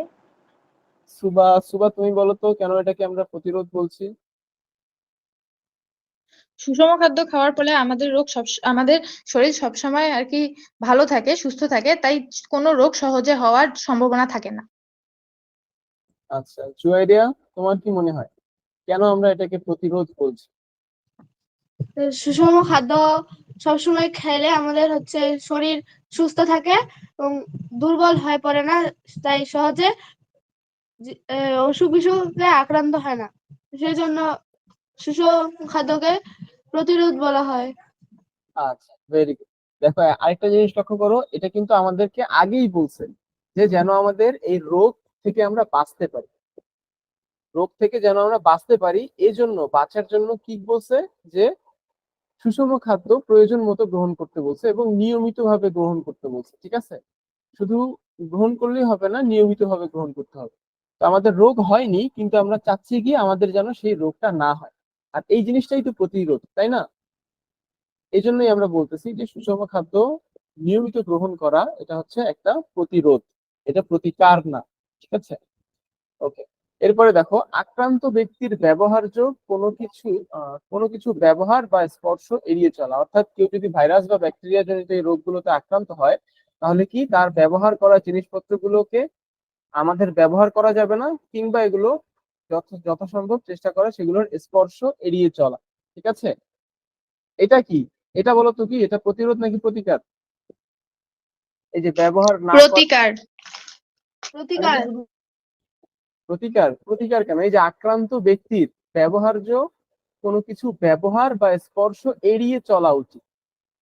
সুবা, সুবা তুমি বলো তো কেন এটাকে আমরা প্রতিরোধ বলছি? সুষম খাদ্য খাওয়ার ফলে আমাদের শরীর সবসময় আর কি ভালো থাকে, সুস্থ থাকে, তাই কোনো রোগ সহজে হওয়ার সম্ভাবনা থাকে না। আচ্ছা জুয়াইরিয়া, তোমার কি মনে হয় কেন আমরা এটাকে প্রতিরোধ বলছি? সুষম খাদ্য সবসময় খেলে আমাদের হচ্ছে শরীর সুস্থ থাকে এবং দুর্বল হয়ে পড়ে না, তাই সহজে অসুখ বিসুখে আক্রান্ত হয় না, সেই জন্য সুষম খাদ্যকে প্রতিরোধ বলা হয়। আচ্ছা ভেরি গুড। দেখো আরেকটা জিনিস লক্ষ্য করো, এটা কিন্তু আমাদেরকে আগেই বলছে যে যেন আমাদের এই রোগ থেকে আমরা বাঁচতে পারি, রোগ থেকে যেন আমরা বাঁচতে পারি, এই জন্য বাঁচার জন্য কি বলছে যে সুষম খাদ্য প্রয়োজন মতো গ্রহণ করতে বলছে এবং নিয়মিতভাবে গ্রহণ করতে বলছে, ঠিক আছে? শুধু গ্রহণ করলেই হবে না, নিয়মিতভাবে গ্রহণ করতে হবে। তো আমাদের রোগ হয়নি, কিন্তু আমরা চাচ্ছি কি আমাদের যেন সেই রোগটা না হয়, আর এই জিনিসটাই তো প্রতিরোধ, তাই না? এই জন্যই আমরা বলতেছি যে সুষম খাদ্য নিয়মিত গ্রহণ করা এটা হচ্ছে একটা প্রতিরোধ, এটা প্রতিকার না, ঠিক আছে? ওকে, এরপরে দেখো আক্রান্ত ব্যক্তির ব্যবহার্য কোনো কিছু ব্যবহার বা স্পর্শ এড়িয়ে চলা, অর্থাৎ কেউ যদি ভাইরাস বা ব্যাকটেরিয়া জনিত এই রোগগুলোতে আক্রান্ত হয়, তাহলে কি তার ব্যবহার করা জিনিসপত্রগুলোকে আমাদের ব্যবহার করা যাবে না, কিংবা এগুলো যথাসম্ভব চেষ্টা করা সেগুলোর স্পর্শ এড়িয়ে চলা, ঠিক আছে? এটা কি, এটা বলো তো কি এটা প্রতিরোধ নাকি প্রতিকার? এই যে ব্যবহার না করা, প্রতিকার। প্রতিকার। প্রতিকার, প্রতিকার কেন? এই যে আক্রান্ত ব্যক্তির ব্যবহার্য কোনো কিছু ব্যবহার বা স্পর্শ এড়িয়ে চলা উচিত,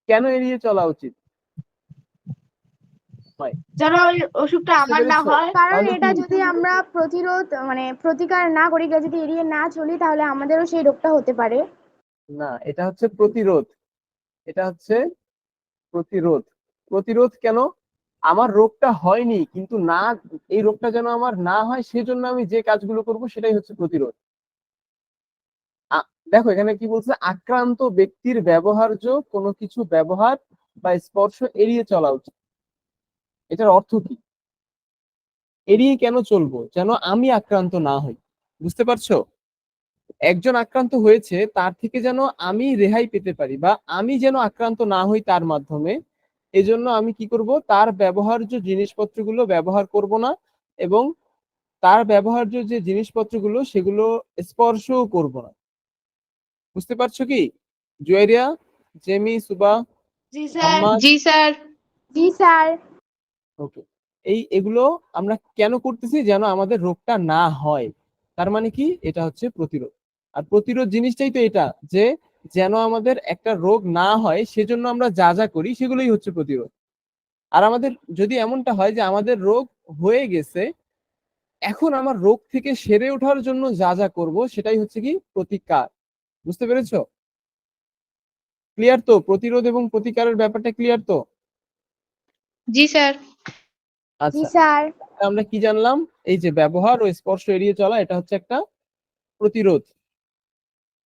কেন এড়িয়ে চলা উচিত? যেন ওই অসুখটা বুঝতে আমার না পেরেছো? হয়। কারণ তাহলে এটা কি যদি আমরা প্রতিকার না করি, এটা যদি এড়িয়ে না চলি, তাহলে আমাদেরও সেই রোগটা হতে পারে। না, এটা হচ্ছে প্রতিরোধ, এটা হচ্ছে প্রতিরোধ। প্রতিরোধ কেন? আমার রোগটা হয়নি, কিন্তু না, এই রোগটা যেন আমার না হয় সেজন্য আমি যে কাজগুলো করব সেটাই হচ্ছে প্রতিরোধ। দেখো এখানে কি বলছে, আক্রান্ত ব্যক্তির ব্যবহার্য কোনো কিছু ব্যবহার বা স্পর্শ এড়িয়ে চলা উচিত। এটার অর্থ কি? এড়িয়ে কেন চলবো? যেন আমি আক্রান্ত না হই, বুঝতে পারছো? একজন আক্রান্ত হয়েছে, তার থেকে যেন আমি রেহাই পেতে পারি বা আমি যেন আক্রান্ত না হই তার মাধ্যমে, এজন্য আমি কি করব, তার ব্যবহার্য জিনিসপত্রগুলো ব্যবহার করব না, এবং তার ব্যবহার্য যে জিনিসপত্রগুলো সেগুলো স্পর্শও করব না। বুঝতে পারছো কি জুয়েরিয়া, জেমি, সুবা, জি স্যার। মোহাম্মদ? জি স্যার। জি স্যার। ওকে, এগুলো আমরা কেন করতেছি? যেন আমাদের রোগটা না হয়। তার মানে কি, এটা হচ্ছে প্রতিরোধ। আর প্রতিরোধ জিনিসটাই তো এটা, যে যেন আমাদের একটা রোগ না হয় সেজন্য আমরা যা যা করি সেগুলোই হচ্ছে প্রতিরোধ। আর আমাদের যদি এমনটা হয় যে আমাদের রোগ হয়ে গেছে, এখন আমার রোগ থেকে সেরে ওঠার জন্য যা যা করব সেটাই হচ্ছে কি প্রতিকার। বুঝতে পেরেছো? ক্লিয়ার তো? প্রতিরোধ এবং প্রতিকারের ব্যাপারটা ক্লিয়ার তো? জি স্যার। জি আচ্ছা, স্যার। আমরা কি জানলাম? এই যে ব্যবহার ও স্পর্শ এড়িয়ে চলা, এটা হচ্ছে একটা প্রতিরোধ।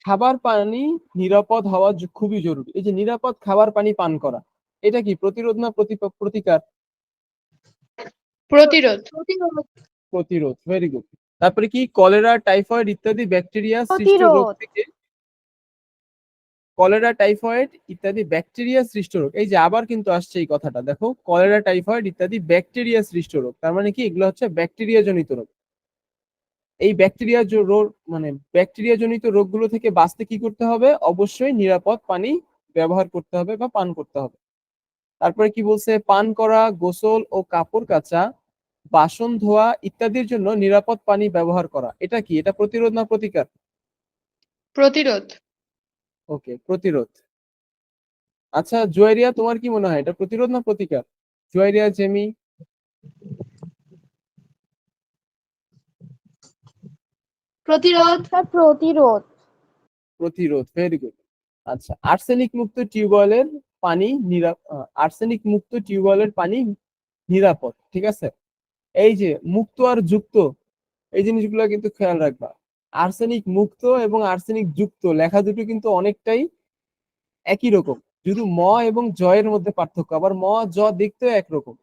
খাবার পানি নিরাপদ হওয়া খুবই জরুরি। এই যে নিরাপদ খাবার পানি পান করা, এটা কি প্রতিরোধ না প্রতিকার? প্রতিরোধ। প্রতিরোধ। প্রতিরোধ, ভেরি গুড। তারপরে কি, কলেরা, টাইফয়েড ইত্যাদি ব্যাকটেরিয়া সৃষ্ট রোগ প্রতিরোধ। থেকে, কলেরা, টাইফয়েড ইত্যাদি ব্যাকটেরিয়া সৃষ্ট রোগ, এই যে আবার কিন্তু আসছে এই কথাটা, দেখো কলেরা, টাইফয়েড ইত্যাদি ব্যাকটেরিয়া সৃষ্ট রোগ, তার মানে কি এগুলো হচ্ছে ব্যাকটেরিয়া জনিত রোগ। এই ব্যাকটেরিয়া জনিত রোগগুলো থেকে বাঁচতে কি করতে হবে? অবশ্যই নিরাপদ পানি ব্যবহার করতে হবে বা পান করতে হবে। তারপরে কি বলছে, পান করা, গোসল ও কাপড় কাচা, বাসন ধোয়া ইত্যাদির জন্য নিরাপদ পানি ব্যবহার করা, এটা কি, এটা প্রতিরোধ না প্রতিকার? প্রতিরোধ। ওকে, প্রতিরোধ। আচ্ছা জুয়ারিয়া, তোমার কি মনে হয় এটা প্রতিরোধ না প্রতিকার? জুয়ারিয়া, জেমি? প্রতিরোধ। স্যার প্রতিরোধ। প্রতিরোধ, ভেরি গুড। আচ্ছা, আর্সেনিক মুক্ত টিউবওয়েলের পানি নিরাপদ, ঠিক আছে? এই যে মুক্ত আর যুক্ত, এই জিনিসগুলো কিন্তু খেয়াল রাখবা। আর্সেনিক মুক্ত এবং আর্সেনিক যুক্ত লেখা দুটো কিন্তু অনেকটাই একই রকম, শুধু ম এবং জ এর মধ্যে পার্থক্য, আবার ম জ দেখতেও একরকম।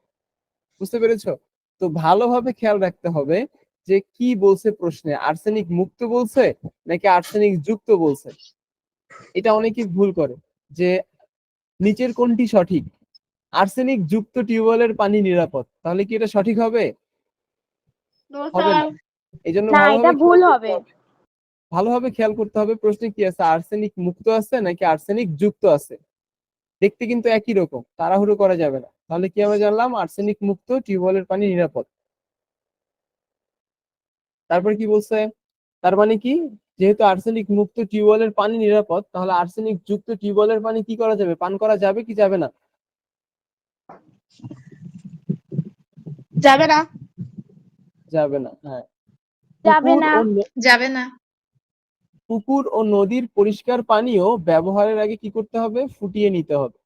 বুঝতে পেরেছো? তো ভালোভাবে খেয়াল রাখতে হবে যে কি বলছে প্রশ্নে, আর্সেনিক মুক্ত বলছে নাকি আর্সেনিক যুক্ত বলছে। এটা অনেকেই ভুল করে যে নিচের কোনটি সঠিক, আর্সেনিক যুক্ত টিউবওয়েলের পানি নিরাপদ, তাহলে কি এটা সঠিক হবে? নো হবে স্যার। না। এই জন্য না, এটা ভালোভাবে ভুল খেয়াল করতে হবে। হবে, ভালোভাবে খেয়াল করতে হবে প্রশ্নে কি আছে, আর্সেনিক মুক্ত আছে নাকি আর্সেনিক যুক্ত আছে। দেখতে কিন্তু একই রকম, তাড়াহুড়ো করা যাবে না। তাহলে কি আমরা জানলাম, আর্সেনিক মুক্ত টিউবওয়েলের পানি নিরাপদ। তারপর কি বলছে, তার মানে কি, যেহেতু আর্সেনিক মুক্ত টিউবওয়েলের পানি নিরাপদ, তাহলে আর্সেনিক যুক্ত টিউবওয়েলের পানি কি করা যাবে, পান করা যাবে কি যাবে না? যাবে না। যাবে না, হ্যাঁ। যাবে পুকুর না। ও যাবে না। পুকুর ও নদীর পরিষ্কার পানীয় ব্যবহারের আগে কি করতে হবে, ফুটিয়ে নিতে হবে।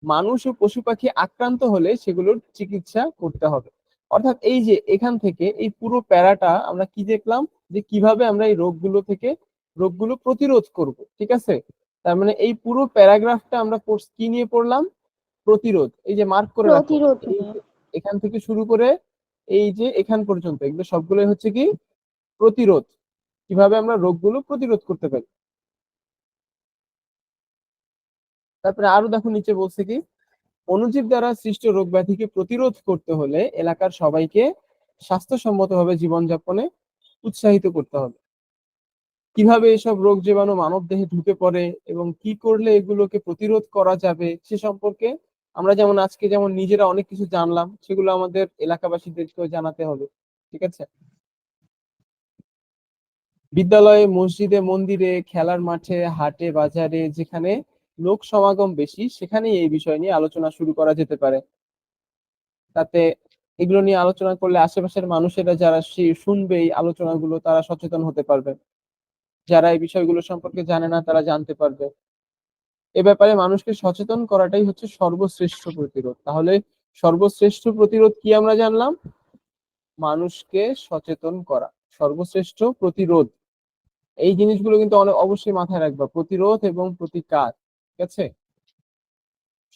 মানুষ ও পশু পাখি আক্রান্ত হলে সেগুলোর চিকিৎসা করতে হবে। অর্থাৎ এই যে এখান থেকে এই পুরো প্যারাটা আমরা কি দেখলাম, যে কিভাবে আমরা এই রোগগুলো প্রতিরোধ করব, ঠিক আছে? তার মানে এই পুরো প্যারাগ্রাফটা আমরা কি নিয়ে পড়লাম, প্রতিরোধ। এই যে মার্ক করে রাখো, প্রতিরোধ এই নিয়ে। যে এখান থেকে শুরু করে এই যে এখান পর্যন্ত এগুলো সবগুলোই হচ্ছে কি প্রতিরোধ, কিভাবে আমরা রোগগুলো প্রতিরোধ করতে পারি। তারপরে আরো দেখো নিচে বলছে কি, অণুজীব দ্বারা সৃষ্ট রোগ ব্যাধিকে প্রতিরোধ করতে হলে এলাকার সবাইকে স্বাস্থ্যসম্মতভাবে জীবনযাপনে উৎসাহিত করতে হবে। কিভাবে এসব রোগ জীবাণু মানব দেহে ঢুকে পড়ে এবং কি করলে এগুলোকে প্রতিরোধ করা যাবে সে সম্পর্কে আমরা যেমন আজকে যেমন নিজেরা অনেক কিছু জানলাম, সেগুলো আমাদের এলাকাবাসীদেরকেও জানাতে হবে, ঠিক আছে? বিদ্যালয়ে, মসজিদে, মন্দিরে, খেলার মাঠে, হাটে, বাজারে যেখানে লোক সমাগম বেশি সেখানেই এই বিষয় নিয়ে আলোচনা শুরু করা যেতে পারে। তাতে এগুলো নিয়ে আলোচনা করলে আশেপাশের মানুষেরা যারা শুনবে এই আলোচনাগুলো তারা সচেতন হতে পারবে, যারা এই বিষয়গুলো সম্পর্কে জানে না তারা জানতে পারবে। এ ব্যাপারে মানুষকে সচেতন করাটাই হচ্ছে সর্বশ্রেষ্ঠ প্রতিরোধ। তাহলে সর্বশ্রেষ্ঠ প্রতিরোধ কি আমরা জানলাম, মানুষকে সচেতন করা সর্বশ্রেষ্ঠ প্রতিরোধ। এই জিনিসগুলো কিন্তু অবশ্যই মাথায় রাখবা, প্রতিরোধ এবং প্রতিকার, ঠিক আছে?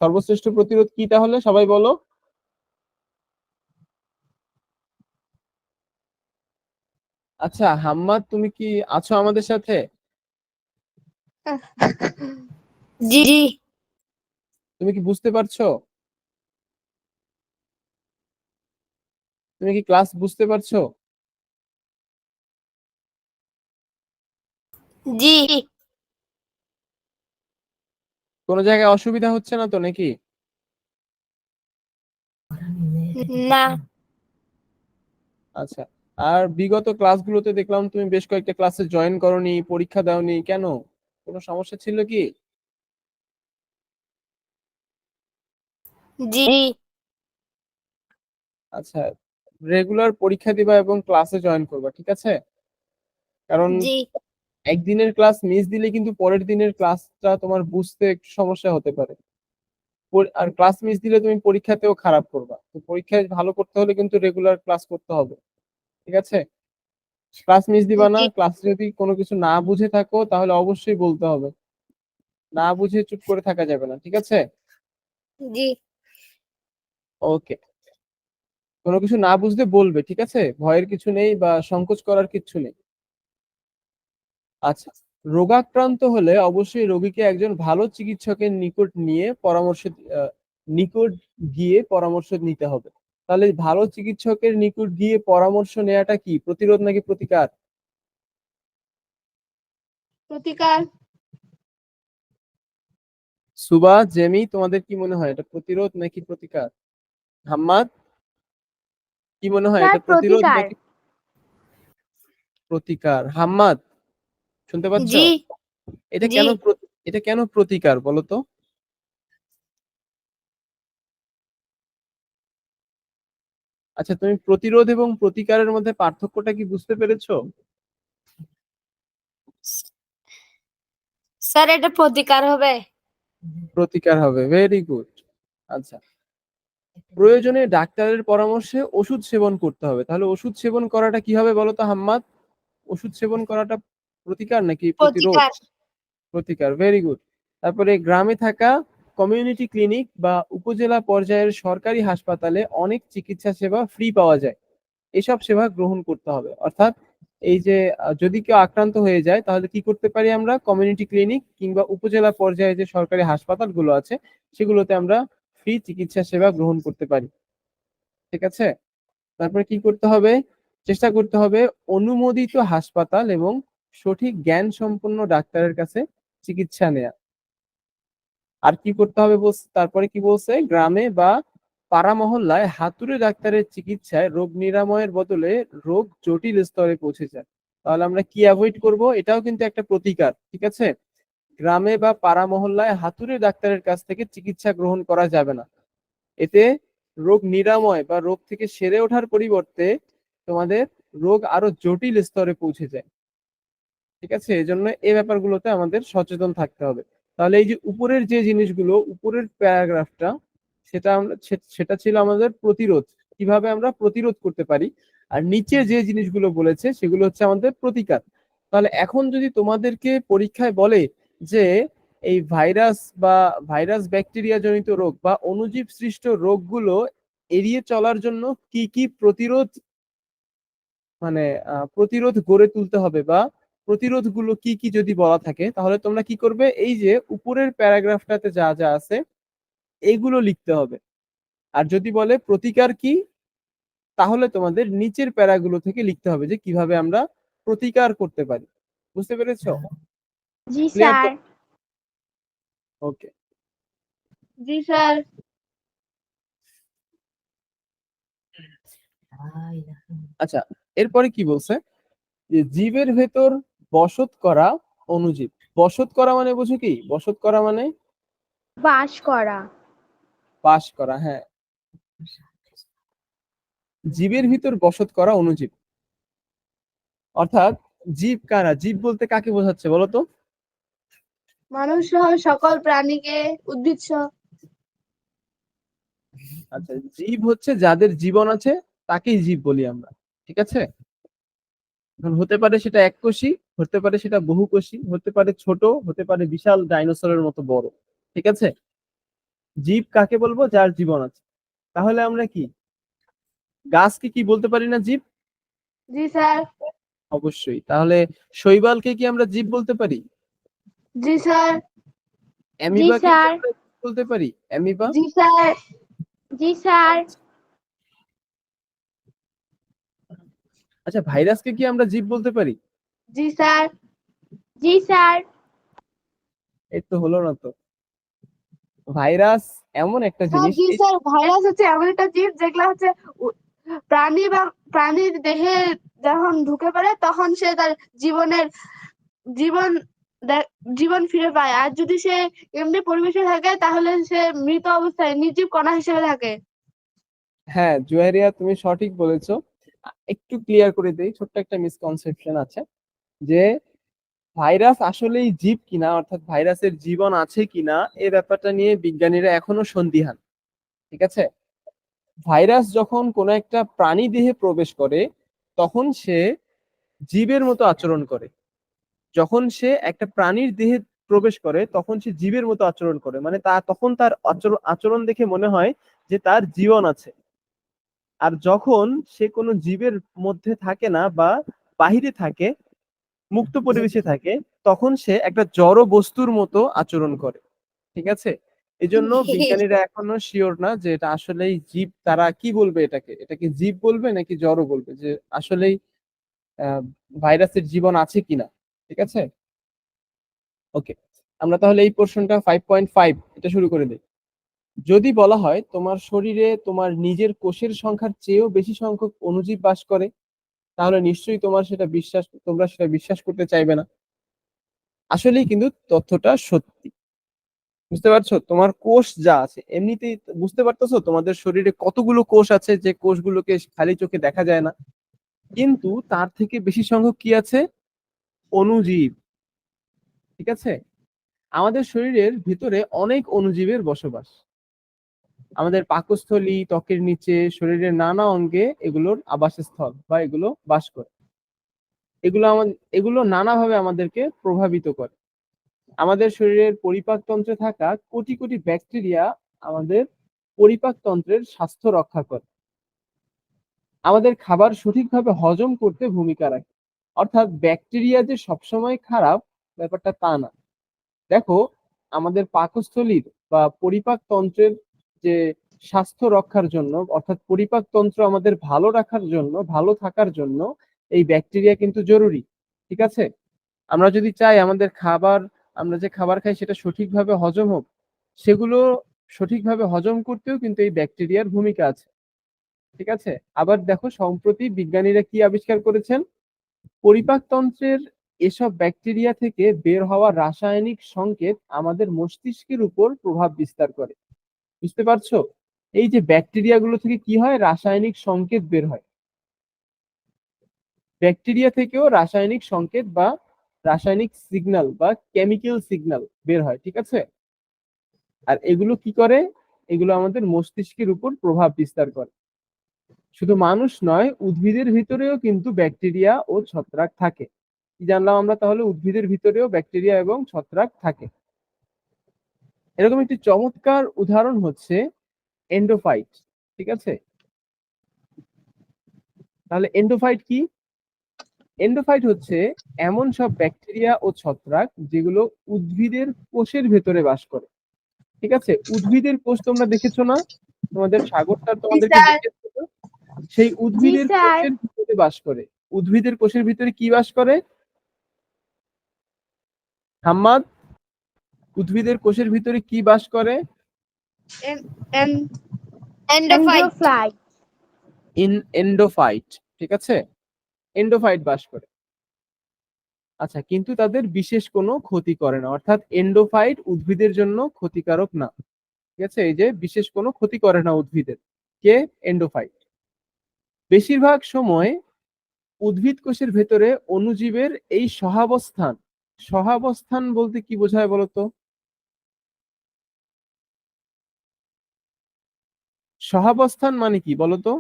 সর্বশ্রেষ্ঠ প্রতিরোধ কি তাহলে সবাই বলো। আচ্ছা হাম্মাদ, তুমি কি আছো আমাদের সাথে? জি জি। তুমি কি বুঝতে পারছো, তুমি কি ক্লাস বুঝতে পারছো? জি। কোনো জায়গায় অসুবিধা হচ্ছে না তো নাকি? না। আচ্ছা। আর বিগত ক্লাসগুলোতে দেখলাম তুমি বেশ কয়েকটা ক্লাসে জয়েন করোনি, পরীক্ষা দাওনি কেন, কোনো সমস্যা ছিল কি? জি আচ্ছা, রেগুলার পরীক্ষা দিবা এবং ক্লাসে জয়েন করবা, ঠিক আছে? কারণ জি একদিনের ক্লাস মিস দিলে কিন্তু পরের দিনের ক্লাসটা তোমার বুঝতে একটু সমস্যা হতে পারে। আর ক্লাস মিস দিলে তুমি পরীক্ষাতেও খারাপ করবা, তো পরীক্ষায় ভালো করতে হলে কিন্তু রেগুলার ক্লাস করতে হবে, ঠিক আছে? ক্লাস মিস দিবা না, জি ক্লাস যদি কোনো কিছু না বুঝে থাকো তাহলে অবশ্যই বলতে হবে, না বুঝে চুপ করে থাকা যাবে না, ঠিক আছে? জি। ওকে, কোনো কিছু না বুঝলে বলবে, ঠিক আছে? ভয়ের কিছু নেই বা সংকোচ করার কিছু নেই। আচ্ছা, রোগাক্রান্ত হলে অবশ্যই রোগীকে একজন ভালো চিকিৎসকের নিকট গিয়ে পরামর্শ নিতে হবে। তাহলে ভালো চিকিৎসকের নিকট গিয়ে পরামর্শ নেওয়াটা কি প্রতিরোধ নাকি প্রতিকার? প্রতিকার। সুবা, জেমি, তোমাদের কি মনে হয় এটা প্রতিরোধ নাকি প্রতিকার? হাম্মাদ, কি মনে হয় স্যার, এটা প্রতিরোধ প্রতিকার। নাকি প্রতিকার? হাম্মাদ, শুনতে পাচ্ছ? জি এটা জি। কেন এটা কেন প্রতিকার বলো তো? আচ্ছা, তুমি প্রতিরোধ এবং প্রতিকারের মধ্যে পার্থক্যটা কি বুঝতে পেরেছো? স্যার এটা প্রতিকার হবে। প্রতিকার হবে, ভেরি গুড। আচ্ছা, প্রয়োজনে ডাক্তারের পরামর্শে ওষুধ সেবন করতে হবে। তাহলে ওষুধ সেবন করাটা কি হবে বলো তো হাম্মাদ? ওষুধ সেবন করাটা প্রতিকার নাকি প্রতিরোধ? প্রতিকার। প্রতিকার, ভেরি গুড। তারপরে গ্রামে থাকা কমিউনিটি ক্লিনিক বা উপজেলা পর্যায়ের সরকারি হাসপাতালে অনেক চিকিৎসা সেবা ফ্রি পাওয়া যায়। এসব সেবা গ্রহণ করতে হবে। অর্থাৎ এই যে যদি কেউ আক্রান্ত হয়ে যায় তাহলে কি করতে পারি আমরা? কমিউনিটি ক্লিনিক কিংবা উপজেলা পর্যায়ে যে সরকারি হাসপাতালগুলো আছে সেগুলোতে আমরা ফ্রি চিকিৎসা সেবা গ্রহণ করতে পারি। ঠিক আছে? তারপরে কি করতে হবে? চেষ্টা করতে হবে অনুমোদিত হাসপাতাল এবং সঠিক জ্ঞান সম্পন্ন ডাক্তারের কাছে চিকিৎসা নেয়া। আর কি করতে হবে তারপরে কি বলছে? গ্রামে বা পাড়া মহল্লায় হাতুড়ে ডাক্তারের চিকিৎসায় রোগ নিরাময়ের বদলে রোগ জটিল স্তরে পৌঁছে যায়। তাহলে আমরা কি অ্যাভয়েড করব? এটাও কিন্তু একটা প্রতিকার। ঠিক আছে? গ্রামে বা পাড়া মহল্লায় হাতুড়ে ডাক্তারের কাছ থেকে চিকিৎসা গ্রহণ করা যাবে না। এতে রোগ নিরাময় বা রোগ থেকে সেরে ওঠার পরিবর্তে তোমাদের রোগ আরো জটিল স্তরে পৌঁছে যায়। ঠিক আছে? এজন্য এই ব্যাপারগুলোতে আমাদের সচেতন থাকতে হবে। তাহলে এই যে উপরের যে জিনিসগুলো, উপরের প্যারাগ্রাফটা, সেটা ছিল আমাদের প্রতিরোধ, কিভাবে আমরা প্রতিরোধ করতে পারি। আর নিচে যে জিনিসগুলো বলেছে সেগুলো হচ্ছে আমাদের প্রতিকার। তাহলে এখন যদি তোমাদেরকে পরীক্ষায় বলে যে এই ভাইরাস ব্যাকটেরিয়া জনিত রোগ বা অণুজীব সৃষ্ট রোগগুলো এড়িয়ে চলার জন্য কি কি প্রতিরোধ গড়ে তুলতে হবে বা প্রতিরোধগুলো কি কি যদি বলা থাকে, তাহলে তোমরা কি করবে? এই যে উপরের প্যারাগ্রাফটাতে যা যা আছে এইগুলো লিখতে হবে। আর যদি বলে প্রতিকার কি, তাহলে তোমাদের নিচের প্যারাগুলো থেকে লিখতে হবে যে কিভাবে আমরা প্রতিকার করতে পারি। বুঝতে পেরেছো? জি ক্লিয়ার তো? স্যার। ওকে। জি স্যার। আচ্ছা, এরপরে কি বলছে? যে জীবের ভেতর বসত করা অণুজীব। বসত করা মানে বুঝো কি? বসত করা মানে বাস করা। বাস করা। হ্যাঁ, জীবের ভিতর বসত করা অণুজীব। অর্থাৎ জীব কারা? জীব বলতে কাকে বোঝাচ্ছে বলো তো? মানুষ সহ সকল প্রাণীকে, উদ্ভিদ সহ। আচ্ছা, জীব হচ্ছে যাদের জীবন আছে তাকেই জীব বলি আমরা। ঠিক আছে? এখন হতে পারে সেটা এককোষী, হতে পারে সেটা বহুকোষী, হতে পারে ছোট, হতে পারে বিশাল ডাইনোসরের মতো বড়। ঠিক আছে? জীব কাকে বলবো? যার জীবন আছে। তাহলে আমরা কি গাছকে কি বলতে পারি না জীব? জি স্যার। অবশ্যই। তাহলে শৈবালকে কি আমরা জীব বলতে পারি? জি স্যার। জি অ্যামিবাকে কি স্যার। আমরা জীব বলতে পারি? অ্যামিবা। জি স্যার। জি স্যার। আচ্ছা, ভাইরাসকে কি আমরা জীব বলতে পারি? জি স্যার। জি স্যার। এই তো হলো না তো। ভাইরাস এমন একটা স্যার জিনিস জি স্যার, ভাইরাস হচ্ছে এমন একটা জীব যেগুলা হচ্ছে উ- প্রাণী বা প্রাণীর দেহে যখন ঢুকে পড়ে তখন সে তার জীবনের জীবন জীবন ফিরে পায়। আর যদি সে এমনি পরিবেশে থাকে তাহলে সে মৃত অবস্থায় নির্জীব কণা হিসেবে থাকে। হ্যাঁ জুয়ারিয়া, তুমি সঠিক বলেছো। একটু ক্লিয়ার করে দেই, ছোট্ট একটা মিসকনসেপশন আছে যে ভাইরাস আসলেই জীব কিনা, অর্থাৎ ভাইরাসের জীবন আছে কিনা এই ব্যাপারটা নিয়ে বিজ্ঞানীরা এখনো সন্দিহান। ঠিক আছে? ভাইরাস যখন কোনো একটা প্রাণী দেহে প্রবেশ করে তখন সে জীবের মতো আচরণ করে। যখন সে একটা প্রাণীর দেহে প্রবেশ করে তখন সে জীবের মতো আচরণ করে, মানে তখন তার আচরণ দেখে মনে হয় যে তার জীবন আছে। আর যখন সে কোনো জীবের মধ্যে থাকে না বা বাহিরে থাকে, মুক্ত পরিবেশে থাকে, তখন সে একটা জড় বস্তুর মতো আচরণ করে। ঠিক আছে? এজন্য বিজ্ঞানীরা এখনো শিওর না যে এটা আসলেই জীব। তারা কি বলবে? এটাকে জীব বলবে নাকি জড় বলবে, যে আসলেই আহ ভাইরাসের জীবন আছে কিনা। ঠিক আছে? ওকে, আমরা তাহলে এই পোর্শনটা 5.5 এটা শুরু করে দিই। যদি বলা হয় তোমার শরীরে তোমার নিজের কোষের সংখ্যার চেয়েও বেশি সংখ্যক অণুজীব বাস করে, তাহলে নিশ্চয়ই তোমরা সেটা বিশ্বাস করতে চাইবে না। আসলেই কিন্তু তথ্যটা সত্যি। বুঝতে পারছো? তোমার কোষ যা আছে এমনিতেই বুঝতে পারতেছো তোমাদের শরীরে কতগুলো কোষ আছে, যে কোষগুলোকে খালি চোখে দেখা যায় না, কিন্তু তার থেকে বেশি সংখ্যক কি আছে? অণুজীব। ঠিক আছে? আমাদের শরীরের ভিতরে অনেক অণুজীবের বসবাস। আমাদের পাকস্থলী, ত্বকের নিচে, শরীরের নানা অঙ্গে এগুলোর আবাসস্থল বা এগুলো বাস করে। এগুলো নানাভাবে আমাদেরকে প্রভাবিত করে। আমাদের শরীরের পরিপাকতন্ত্রে থাকা কোটি কোটি ব্যাকটেরিয়া আমাদের পরিপাকতন্ত্রের স্বাস্থ্য রক্ষা করে। আমাদের খাবার সঠিকভাবে হজম করতে ভূমিকা রাখে। অর্থাৎ ব্যাকটেরিয়া যে সবসময় খারাপ ব্যাপারটা তা না। দেখো, আমাদের পাকস্থলীর বা পরিপাকতন্ত্রের যে স্বাস্থ্য রক্ষার জন্য, অর্থাৎ পরিপাকতন্ত্র আমাদের ভালো রাখার জন্য, ভালো থাকার জন্য এই ব্যাকটেরিয়া কিন্তু জরুরি। ঠিক আছে? আমরা যদি চাই আমাদের আমরা যে খাবার খাই সেটা সঠিকভাবে হজম হোক, সেগুলো সঠিকভাবে হজম করতেও কিন্তু এই ব্যাকটেরিয়ার ভূমিকা আছে। ঠিক আছে? আবার দেখো, সম্প্রতি বিজ্ঞানীরা কি আবিষ্কার করেছেন? পরিপাকতন্ত্রের এসব ব্যাকটেরিয়া থেকে বের হওয়া রাসায়নিক সংকেত আমাদের মস্তিষ্কের উপর প্রভাব বিস্তার করে। বুঝতে পারছো? এই যে ব্যাকটেরিয়া গুলো থেকে কি হয়, রাসায়নিক সংকেত বের হয়। ব্যাকটেরিয়া থেকেও রাসায়নিক সংকেত বা রাসায়নিক সিগন্যাল বা কেমিক্যাল সিগন্যাল বের হয়। ঠিক আছে? আর এগুলো কি করে? এগুলো আমাদের মস্তিষ্কের উপর প্রভাব বিস্তার করে। শুধু মানুষ নয়, উদ্ভিদের ভিতরেও কিন্তু ব্যাকটেরিয়া ও ছত্রাক থাকে। কি জানলাম আমরা তাহলে? উদ্ভিদের ভিতরেও ব্যাকটেরিয়া এবং ছত্রাক থাকে। এরকম একটি চমৎকার উদাহরণ হচ্ছে এন্ডোফাইট। ঠিক আছে? তাহলে এন্ডোফাইট কি? এন্ডোফাইট হচ্ছে এমন সব ব্যাকটেরিয়া ও ছত্রাক যেগুলো উদ্ভিদের কোষের ভেতরে বাস করে। ঠিক আছে? উদ্ভিদের কোষ তোমরা দেখেছো না? তোমাদের সাগরটা তোমাদেরকে স্যার। দেখেছো তো? সেই জি উদ্ভিদের স্যার। কোষের ভিতরে বাস করে। উদ্ভিদের কোষের ভিতরে কি বাস করে? হাম্মাদ, উদ্ভিদের কোষের ভিতরে কি বাস করে? এন্ডোফাইট। এন্ডোফ্লাইট। এন্ডোফাইট। ঠিক আছে? এন্ডোফাইট বাস করে। আচ্ছা, কিন্তু তাদের বিশেষ কোনো ক্ষতি করে না। অর্থাৎ এন্ডোফাইট উদ্ভিদের জন্য ক্ষতিকারক না। ঠিক আছে? এই যে বিশেষ কোনো ক্ষতি করে না উদ্ভিদের। কে? এন্ডোফাইট। বেশিরভাগ সময় উদ্ভিদ কোষের ভেতরে অণুজীবের এই সহাবস্থান, সহাবস্থান বলতে কি বোঝায় বলতো? সহাবস্থান মানে কি বলতো?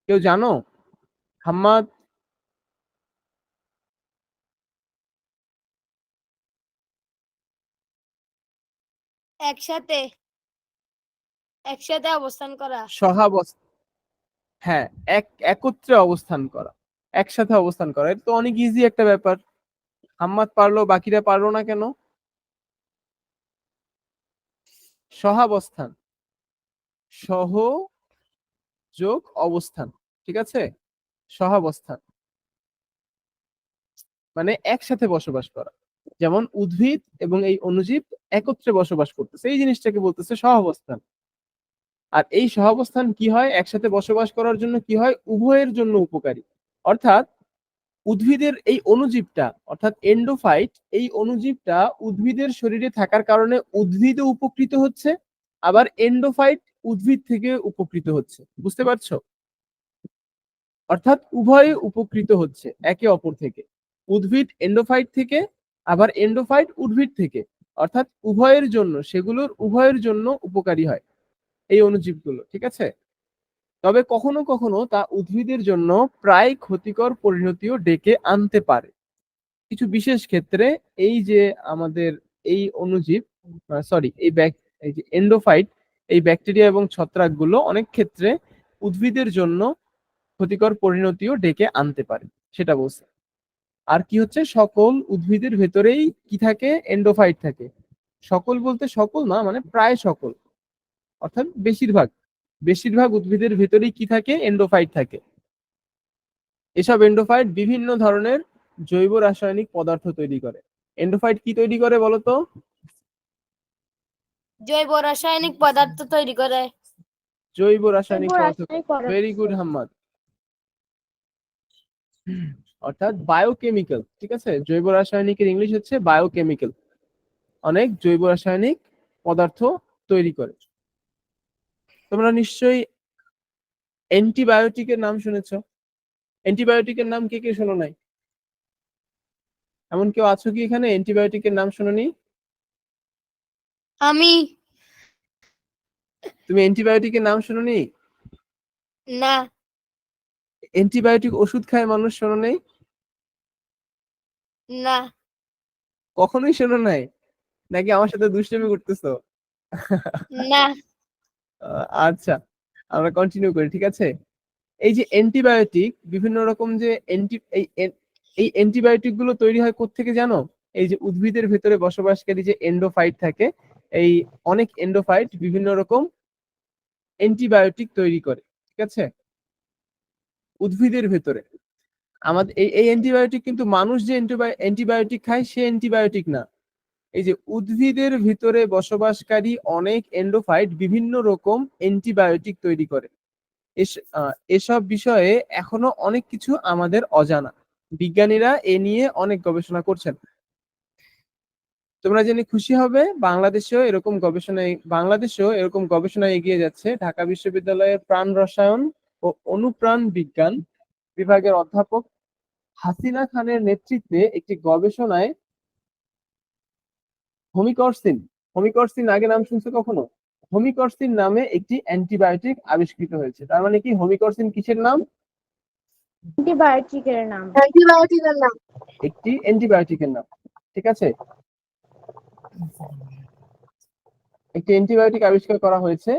কেউ জানো? হাম্মাদ? একসাথে একসাথে অবস্থান করা। সহাবস্থান, হ্যাঁ, একত্রে অবস্থান করা, একসাথে অবস্থান করা। এটা তো অনেক ইজি একটা ব্যাপার। হাম্মাদ পারলো, বাকিরা পারলো না কেন? সহাবস্থান, সহ যোগ অবস্থান। ঠিক আছে? সহাবস্থান মানে একসাথে বসবাস করা। যেমন উদ্ভিদ এবং এই অণুজীব একত্রে বসবাস করতেছে, এই জিনিসটাকে বলতেছে সহাবস্থান। আর এই সহাবস্থান কি হয়? একসাথে বসবাস করার জন্য কি হয়? উভয়ের জন্য উপকারী। অর্থাৎ উদ্ভিদের এই অণুজীবটা, অর্থাৎ এন্ডোফাইট, এই অণুজীবটা উদ্ভিদের শরীরে থাকার কারণে উদ্ভিদও উপকৃত হচ্ছে, আবার এন্ডোফাইট উদ্ভিদ থেকে উপকৃত হচ্ছে। বুঝতে পারছো? অর্থাৎ উভয়ে উপকৃত হচ্ছে একে অপর থেকে। উদ্ভিদ এন্ডোফাইট থেকে, আবার এন্ডোফাইট উদ্ভিদ থেকে। অর্থাৎ উভয়ের জন্য, সেগুলোর উভয়ের জন্য উপকারী হয় এই অণুজীবগুলো। ঠিক আছে? তবে কখনো কখনো তা উদ্ভিদের জন্য প্রায় ক্ষতিকর পরিণতিও ডেকে আনতে পারে। কিছু বিশেষ ক্ষেত্রে এই যে আমাদের এই অণুজীব, সরি, এই যে এন্ডোফাইট, এই ব্যাকটেরিয়া এবং ছত্রাকগুলো অনেক ক্ষেত্রে উদ্ভিদের জন্য ক্ষতিকর পরিণতিও ডেকে আনতে পারে, সেটা বলছে। আর কি হচ্ছে? সকল উদ্ভিদের ভেতরেই কি থাকে? এন্ডোফাইট থাকে। সকল বলতে সকল না, মানে প্রায় সকল, অর্থাৎ বেশিরভাগ বেশিরভাগ উদ্ভিদের ভেতরেই কি থাকে? এন্ডোফাইট থাকে। এসব এন্ডোফাইট বিভিন্ন ধরনের জৈব রাসায়নিক পদার্থ তৈরি করে। এন্ডোফাইট কি তৈরি করে বলতো? জৈব রাসায়নিক পদার্থ তৈরি করে। জৈব রাসায়নিক পদার্থ। রাসায়নিক পদার্থ। Very good Hammad. অর্থাৎ বায়োকেমিক্যাল। ঠিক আছে? জৈব রাসায়নিকের ইংলিশ হচ্ছে বায়োকেমিক্যাল। অনেক জৈব রাসায়নিক পদার্থ তৈরি করে। তোমরা নিশ্চয়ই অ্যান্টিবায়োটিকের নাম শুনেছো। অ্যান্টিবায়োটিকের নাম কে কে শোনো নাই? এমন কেউ আছো কি এখানে অ্যান্টিবায়োটিকের নাম শোনোনি? আমি তুমি অ্যান্টিবায়োটিকের নাম শোনোনি? না অ্যান্টিবায়োটিক ওষুধ খায় মানুষ, শোনো নেই? না কখনোই শোনো নাই? নাকি আমার সাথে দুষ্টামি করতেছো? না আচ্ছা, আমরা কন্টিনিউ করি, ঠিক আছে? এই যে অ্যান্টিবায়োটিক, বিভিন্ন রকম যে এই অ্যান্টিবায়োটিক গুলো তৈরি হয় কোত্থেকে জানো? এই যে উদ্ভিদের ভেতরে বসবাসকারী যে এন্ডোফাইট থাকে, এই অনেক এন্ডোফাইট বিভিন্ন রকম অ্যান্টিবায়োটিক তৈরি করে, ঠিক আছে, উদ্ভিদের ভেতরে। আমাদের এই অ্যান্টিবায়োটিক কিন্তু মানুষ যে অ্যান্টিবায়োটিক খায় সে অ্যান্টিবায়োটিক না। এই যে উদ্ভিদের ভিতরে বসবাসকারী অনেক এন্ডোফাইট বিভিন্ন রকম অ্যান্টিবায়োটিক তৈরি করে। এসব বিষয়ে এখনো অনেক কিছু আমাদের অজানা। বিজ্ঞানীরা এ নিয়ে অনেক গবেষণা করছেন। তোমরা জেনে খুশি হবে, বাংলাদেশেও এরকম গবেষণায় এগিয়ে যাচ্ছে। ঢাকা বিশ্ববিদ্যালয়ের প্রাণ রসায়ন ও অনুপ্রাণ বিজ্ঞান বিভাগের অধ্যাপক হাসিনা খানের নেতৃত্বে একটি গবেষণায় হোমিকরসিন আগে নাম শুনছো কখনো? হোমিকরসিন নামে একটি অ্যান্টিবায়োটিক আবিষ্কৃত হয়েছে। তার মানে কি, হোমিকরসিন কিসের নাম? অ্যান্টিবায়োটিকের নাম। অ্যান্টিবায়োটিকের নাম। একটি অ্যান্টিবায়োটিকের নাম, ঠিক আছে। একটি অ্যান্টিবায়োটিক আবিষ্কার করা হয়েছে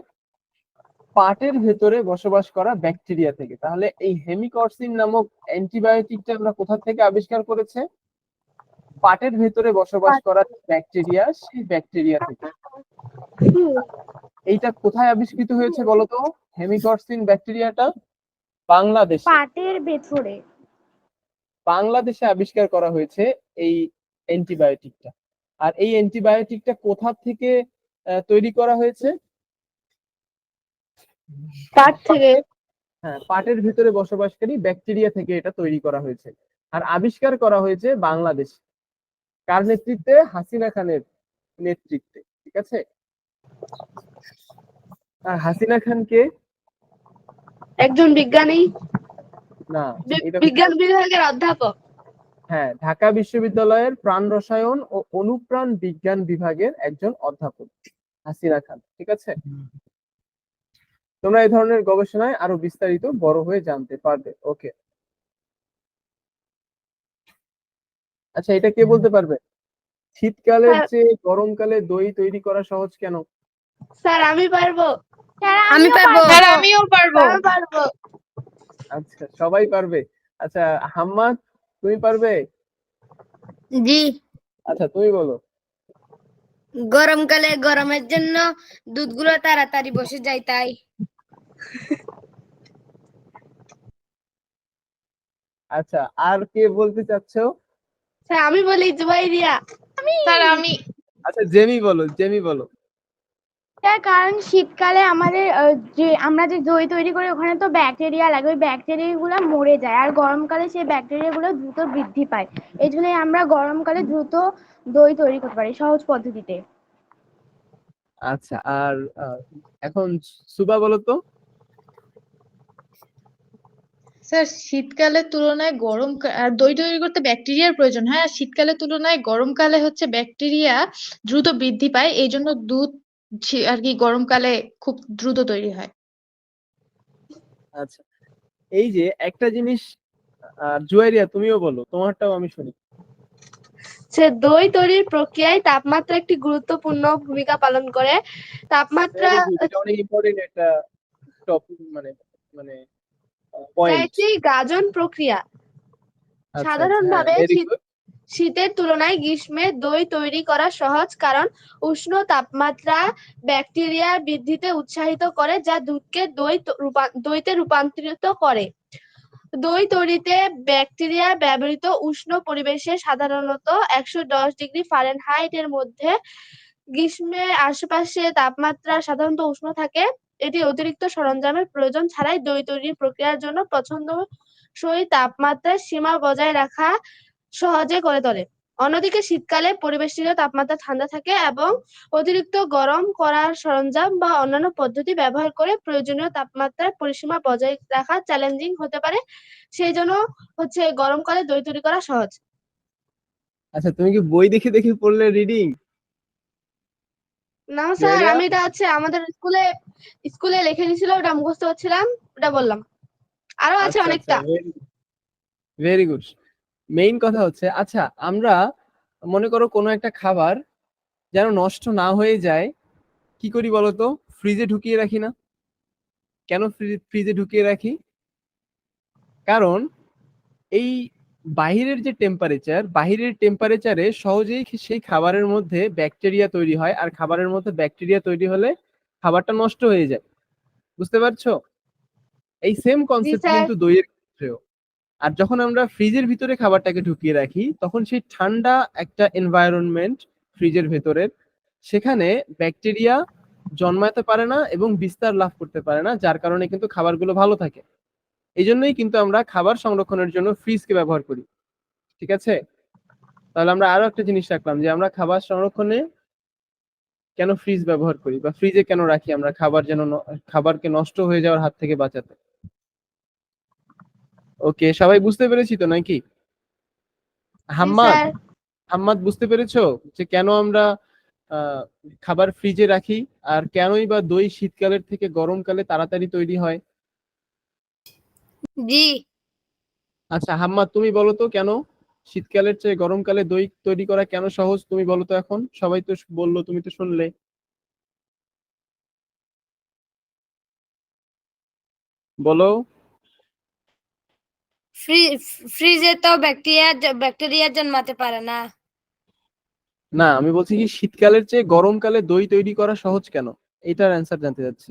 পাটের ভেতরে বসবাস করা ব্যাকটেরিয়া থেকে। তাহলে এই হেমিকরসিন নামক অ্যান্টিবায়োটিকটা আমরা কোথা থেকে আবিষ্কার করেছে? পাটের ভেতরে বসবাস করা ব্যাকটেরিয়া, সেই ব্যাকটেরিয়া থেকে। এইটা কোথায় আবিষ্কৃত হয়েছে বলতো, হেমিকরসিন ব্যাকটেরিয়াটা? বাংলাদেশে। পাটের ভেতরে। বাংলাদেশে আবিষ্কার করা হয়েছে এই অ্যান্টিবায়োটিকটা। আর এই অ্যান্টিবায়োটিকটা কোথা থেকে তৈরি করা হয়েছে? পাট থেকে। হ্যাঁ, পাটের ভিতরে বসবাসকারী ব্যাকটেরিয়া থেকে এটা তৈরি করা হয়েছে। আর আবিষ্কার করা হয়েছে বাংলাদেশ। কার নেতৃত্বে? হাসিনা খানের নেতৃত্বে, ঠিক আছে। আর হাসিনা খান কে? একজন বিজ্ঞানী, না, এটা বিজ্ঞান বিভাগের অধ্যাপক। হ্যাঁ, ঢাকা বিশ্ববিদ্যালয়ের প্রাণ রসায়ন ও অনুপ্রাণ বিজ্ঞান বিভাগের একজন অধ্যাপক হাসিনা খান, ঠিক আছে। তোমরা এই ধরনের গবেষণায় আরো বিস্তারিত বড় হয়ে জানতে পারবে। ওকে, আচ্ছা, এটা কে বলতে পারবে, শীতকালের চেয়ে গরমকালে দই তৈরি করা সহজ কেন? স্যার আমি পারবো। আমি পারবো। স্যার আমিও পারবো। আমি পারবো। আচ্ছা, সবাই পারবে। আচ্ছা, হাম্মাদ, তুমি পারবে? জি, আচ্ছা, তুমি বলো। গরমকালে গরমের জন্য দুধগুলো তাড়াতাড়ি বসে যায় তাই। আচ্ছা, আর কে বলতে চাচ্ছো? স্যার আমি বলি জুবাইরিয়া। স্যার আমি। আচ্ছা, জেমি বলো। তার কারণ শীতকালে আমাদের যে আমরা যে দই তৈরি করি ওখানে তো ব্যাকটেরিয়া লাগে, ওই ব্যাকটেরিয়া গুলো মরে যায়, আর গরমকালে সেই ব্যাকটেরিয়া গুলো দ্রুত বৃদ্ধি পায়। এই জন্যই আমরা গরমকালে দ্রুত দই তৈরি করতে পারি সহজ পদ্ধতিতে। আচ্ছা, আর এখন সুবা বলো তো। স্যার শীতকালের তুলনায় আর দই তৈরি করতে ব্যাকটেরিয়ার প্রয়োজন হয়, আর শীতকালের তুলনায় গরমকালে হচ্ছে ব্যাকটেরিয়া দ্রুত বৃদ্ধি পায়, এই জন্য দুধ আর কি গরমকালে খুব দ্রুত তৈরি হয়। আচ্ছা, এই যে একটা জিনিস, জুয়াইরিয়া তুমিও বলো, তোমারটাও আমি শুনি। সে দই তৈরির প্রক্রিয়ায় তাপমাত্রা একটি গুরুত্বপূর্ণ ভূমিকা পালন করে। তাপমাত্রা এটা অনেক ইম্পর্টেন্ট একটা টপিক, মানে মানে পয়েন্ট। একটি গাজন প্রক্রিয়া। আচ্ছা, সাধারণভাবে ভেরি গুড। শীতের তুলনায় গ্রীষ্মে দই তৈরি করা সহজ, কারণ উষ্ণ তাপমাত্রা ব্যাকটেরিয়া বৃদ্ধিতে উৎসাহিত করে, যা দুধকে দইতে রূপান্তরিত করে। দই তৈরিতে ব্যাকটেরিয়া ব্যবহৃত উষ্ণ পরিবেশে সাধারণত 110 ডিগ্রি ফারেনহাইট এর মধ্যে। গ্রীষ্মের আশেপাশে তাপমাত্রা সাধারণত উষ্ণ থাকে। এটি অতিরিক্ত সরঞ্জামের প্রয়োজন ছাড়াই দই তৈরির প্রক্রিয়ার জন্য পছন্দসই তাপমাত্রার সীমা বজায় রাখা সহজে করে তোলে। অন্যদিকে শীতকালে পরিবেষ্টিত তাপমাত্রা ঠান্ডা থাকে এবং অতিরিক্ত গরম করার সরঞ্জাম বা অন্যান্য পদ্ধতি ব্যবহার করে প্রয়োজনীয় তাপমাত্রার পরিসীমা বজায় রাখা চ্যালেঞ্জিং হতে পারে। সেই জন্য হচ্ছে গরমকালে দই তৈরি করা সহজ। আচ্ছা, তুমি কি বই দেখে দেখে পড়লে রিডিং? না স্যার, জুয়েরিয়া? আমি এটা হচ্ছে আমাদের স্কুলে লিখে দিয়েছিল, ওটা মুখস্থ করছিলাম, ওটা বললাম। আরো আছে আচ্ছা আচ্ছা, অনেকটা। Very good. মেইন কথা হচ্ছে, আচ্ছা আমরা মনে করো কোনো একটা খাবার যেন নষ্ট না হয়ে যায়, কি করি বলতো? ফ্রিজে ঢুকিয়ে রাখি না? কেন ফ্রিজে ঢুকিয়ে রাখি? কারণ এই বাহিরের টেম্পারেচারে সহজেই সেই খাবারের মধ্যে ব্যাকটেরিয়া তৈরি হয়, আর খাবারের মধ্যে ব্যাকটেরিয়া তৈরি হলে খাবারটা নষ্ট হয়ে যায়। বুঝতে পারছো? এই সেম জি কনসেপ্ট স্যার। কিন্তু দইয়ের ক্ষেত্রেও। আর যখন আমরা ফ্রিজের ভিতরে খাবারটাকে ঢুকিয়ে রাখি, তখন সেই ঠান্ডা একটা এনভায়রনমেন্ট ফ্রিজের ভেতরের, সেখানে ব্যাকটেরিয়া জন্মাতে পারে না এবং বিস্তার লাভ করতে পারে না, যার কারণে কিন্তু খাবারগুলো ভালো থাকে। এই জন্যই কিন্তু আমরা খাবার সংরক্ষণের জন্য ফ্রিজকে ব্যবহার করি। ঠিক আছে? তাহলে আমরা আরো একটা জিনিস রাখলাম, যে আমরা খাবার সংরক্ষণে কেন ফ্রিজ ব্যবহার করি, বা ফ্রিজে কেন রাখি আমরা খাবার, যেন খাবারকে নষ্ট হয়ে যাওয়ার হাত থেকে বাঁচাতে। ওকে, সবাই বুঝতে পেরেছি তো নাকি? জি হাম্মাদ, স্যার। হাম্মাদ বুঝতে পেরেছো যে কেন আমরা আহ, খাবার ফ্রিজে রাখি, আর কেনই বা দই শীতকালের থেকে গরমকালে তাড়াতাড়ি তৈরি হয়? জি। আচ্ছা হাম্মাদ, তুমি বলো তো কেন শীতকালের চেয়ে গরমকালে দই তৈরি করা কেন সহজ? তুমি বলো তো, এখন সবাই তো বললো, তুমি তো শুনলে, বলো। ফ্রি ফ্রিজে তো ব্যাকটেরিয়া জন্মাতে পারে না। না, আমি বলছি কি শীতকালের চেয়ে গরমকালে দই তৈরি করা সহজ কেন, এটার অ্যান্সার জানতে চাচ্ছি।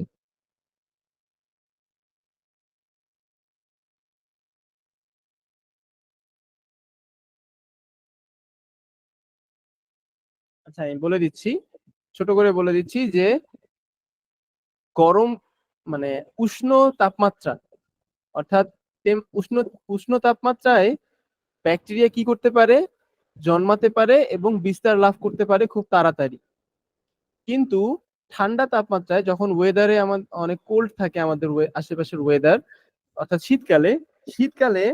আচ্ছা আমি বলে দিচ্ছি, ছোট করে বলে দিচ্ছি যে গরম মানে উষ্ণ তাপমাত্রা, অর্থাৎ উষ্ণ উষ্ণ তাপমাত্রায় ব্যাকটেরিয়া কি করতে পারে, জন্মাতে পারে এবং বিস্তার লাভ করতে পারে খুব তাড়াতাড়ি। কিন্তু ঠান্ডা তাপমাত্রায়, যখন ওয়েদারে আমাদের অনেক কোল্ড থাকে, আমাদের আশেপাশের ওয়েদার, অর্থাৎ শীতকালে, শীতকালে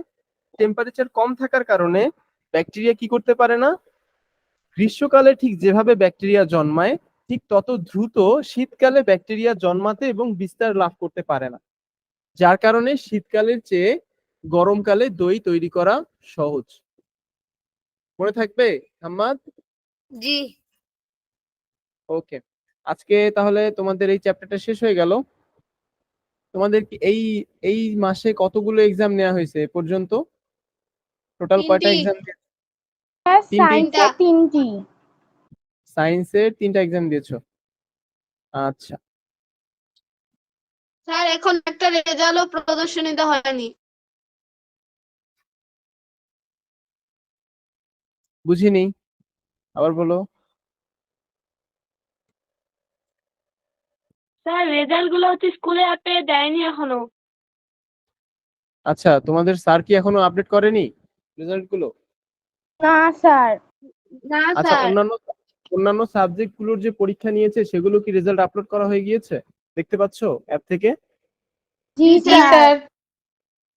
টেম্পারেচার কম থাকার কারণে ব্যাকটেরিয়া কি করতে পারে না। গ্রীষ্মকালে ঠিক যেভাবে ব্যাকটেরিয়া জন্মায়, ঠিক তত দ্রুত শীতকালে ব্যাকটেরিয়া জন্মাতে এবং বিস্তার লাভ করতে পারে না, যার কারণে শীতকালের চেয়ে গরমকালে দই তৈরি করা সহজ। মনে থাকবে হাম্মাদ? জি। ওকে, আজকে তাহলে তোমাদের এই চ্যাপ্টারটা শেষ হয়ে গেল। তোমাদের কি এই এই মাসে কতগুলো এক্সাম নেওয়া হয়েছে এ পর্যন্ত? টোটাল কয়টা 3টি। এক্সাম? তিনটি। সায়েন্সে 3টি। সায়েন্সের 3টা এক্সাম দিয়েছো? আচ্ছা, স্যার এখন একটা রেজাল্টও প্রদর্শনীতে হয়নি। বুঝিনি, আবার বলো। স্যার রেজাল্ট গুলো হচ্ছে স্কুলে অ্যাপে দেয়নি এখনো। আচ্ছা, তোমাদের স্যার কি এখনো আপডেট করেনি রেজাল্ট গুলো? না স্যার। না আচ্ছা, স্যার। অন্যান্য অন্যান্য সাবজেক্ট গুলোর যে পরীক্ষা নিয়েছে, সেগুলো কি রেজাল্ট আপলোড করা হয়ে গিয়েছে? দেখতে পাচ্ছো অ্যাপ থেকে? জি জি স্যার। স্যার।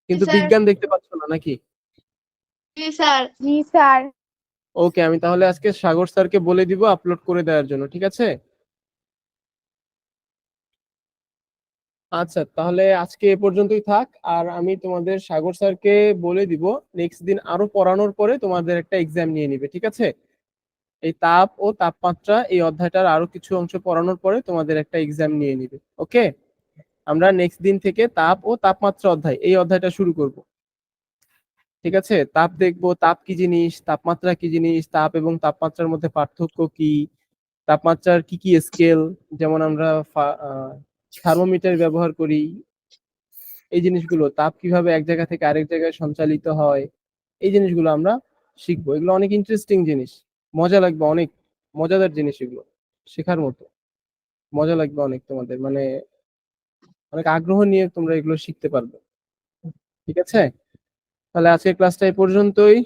কিন্তু স্যার। বিজ্ঞান দেখতে পাচ্ছ না নাকি? জি স্যার। জি স্যার। ওকে, আমি তাহলে আজকে সাগর স্যারকে বলে দিব আপলোড করে দেওয়ার জন্য, ঠিক আছে? আচ্ছা, তাহলে আজকে এ পর্যন্তই থাক। আর আমি তোমাদের সাগর স্যারকে বলে দিব নেক্সট দিন আরো পড়ানোর পরে তোমাদের একটা এক্সাম নিয়ে নিবে, ঠিক আছে? এই তাপ ও তাপমাত্রা এই অধ্যায়টার আরো কিছু অংশ পড়ানোর পরে তোমাদের একটা এক্সাম নিয়ে নিবে। ওকে, আমরা নেক্সট দিন থেকে তাপ ও তাপমাত্রা অধ্যায়, এই অধ্যায়টা শুরু করব। ঠিক আছে? তাপ দেখবো, তাপ কি জিনিস, তাপমাত্রা কি জিনিস, তাপ এবং তাপমাত্রার মধ্যে পার্থক্য কি, তাপমাত্রার কি কি স্কেল, যেমন আমরা থার্মোমিটার ব্যবহার করি, এই জিনিসগুলো, তাপ কিভাবে এক জায়গা থেকে আরেক জায়গায় সঞ্চালিত হয়, এই জিনিসগুলো আমরা শিখবো। এগুলো অনেক ইন্টারেস্টিং জিনিস, মজা লাগবে অনেক, মজাদার জিনিস এগুলো, শেখার মতো, মজা লাগবে অনেক তোমাদের, মানে অনেক আগ্রহ নিয়ে তোমরা এগুলো শিখতে পারবে। ঠিক আছে? তাহলে আজকের ক্লাসটা এই পর্যন্তই।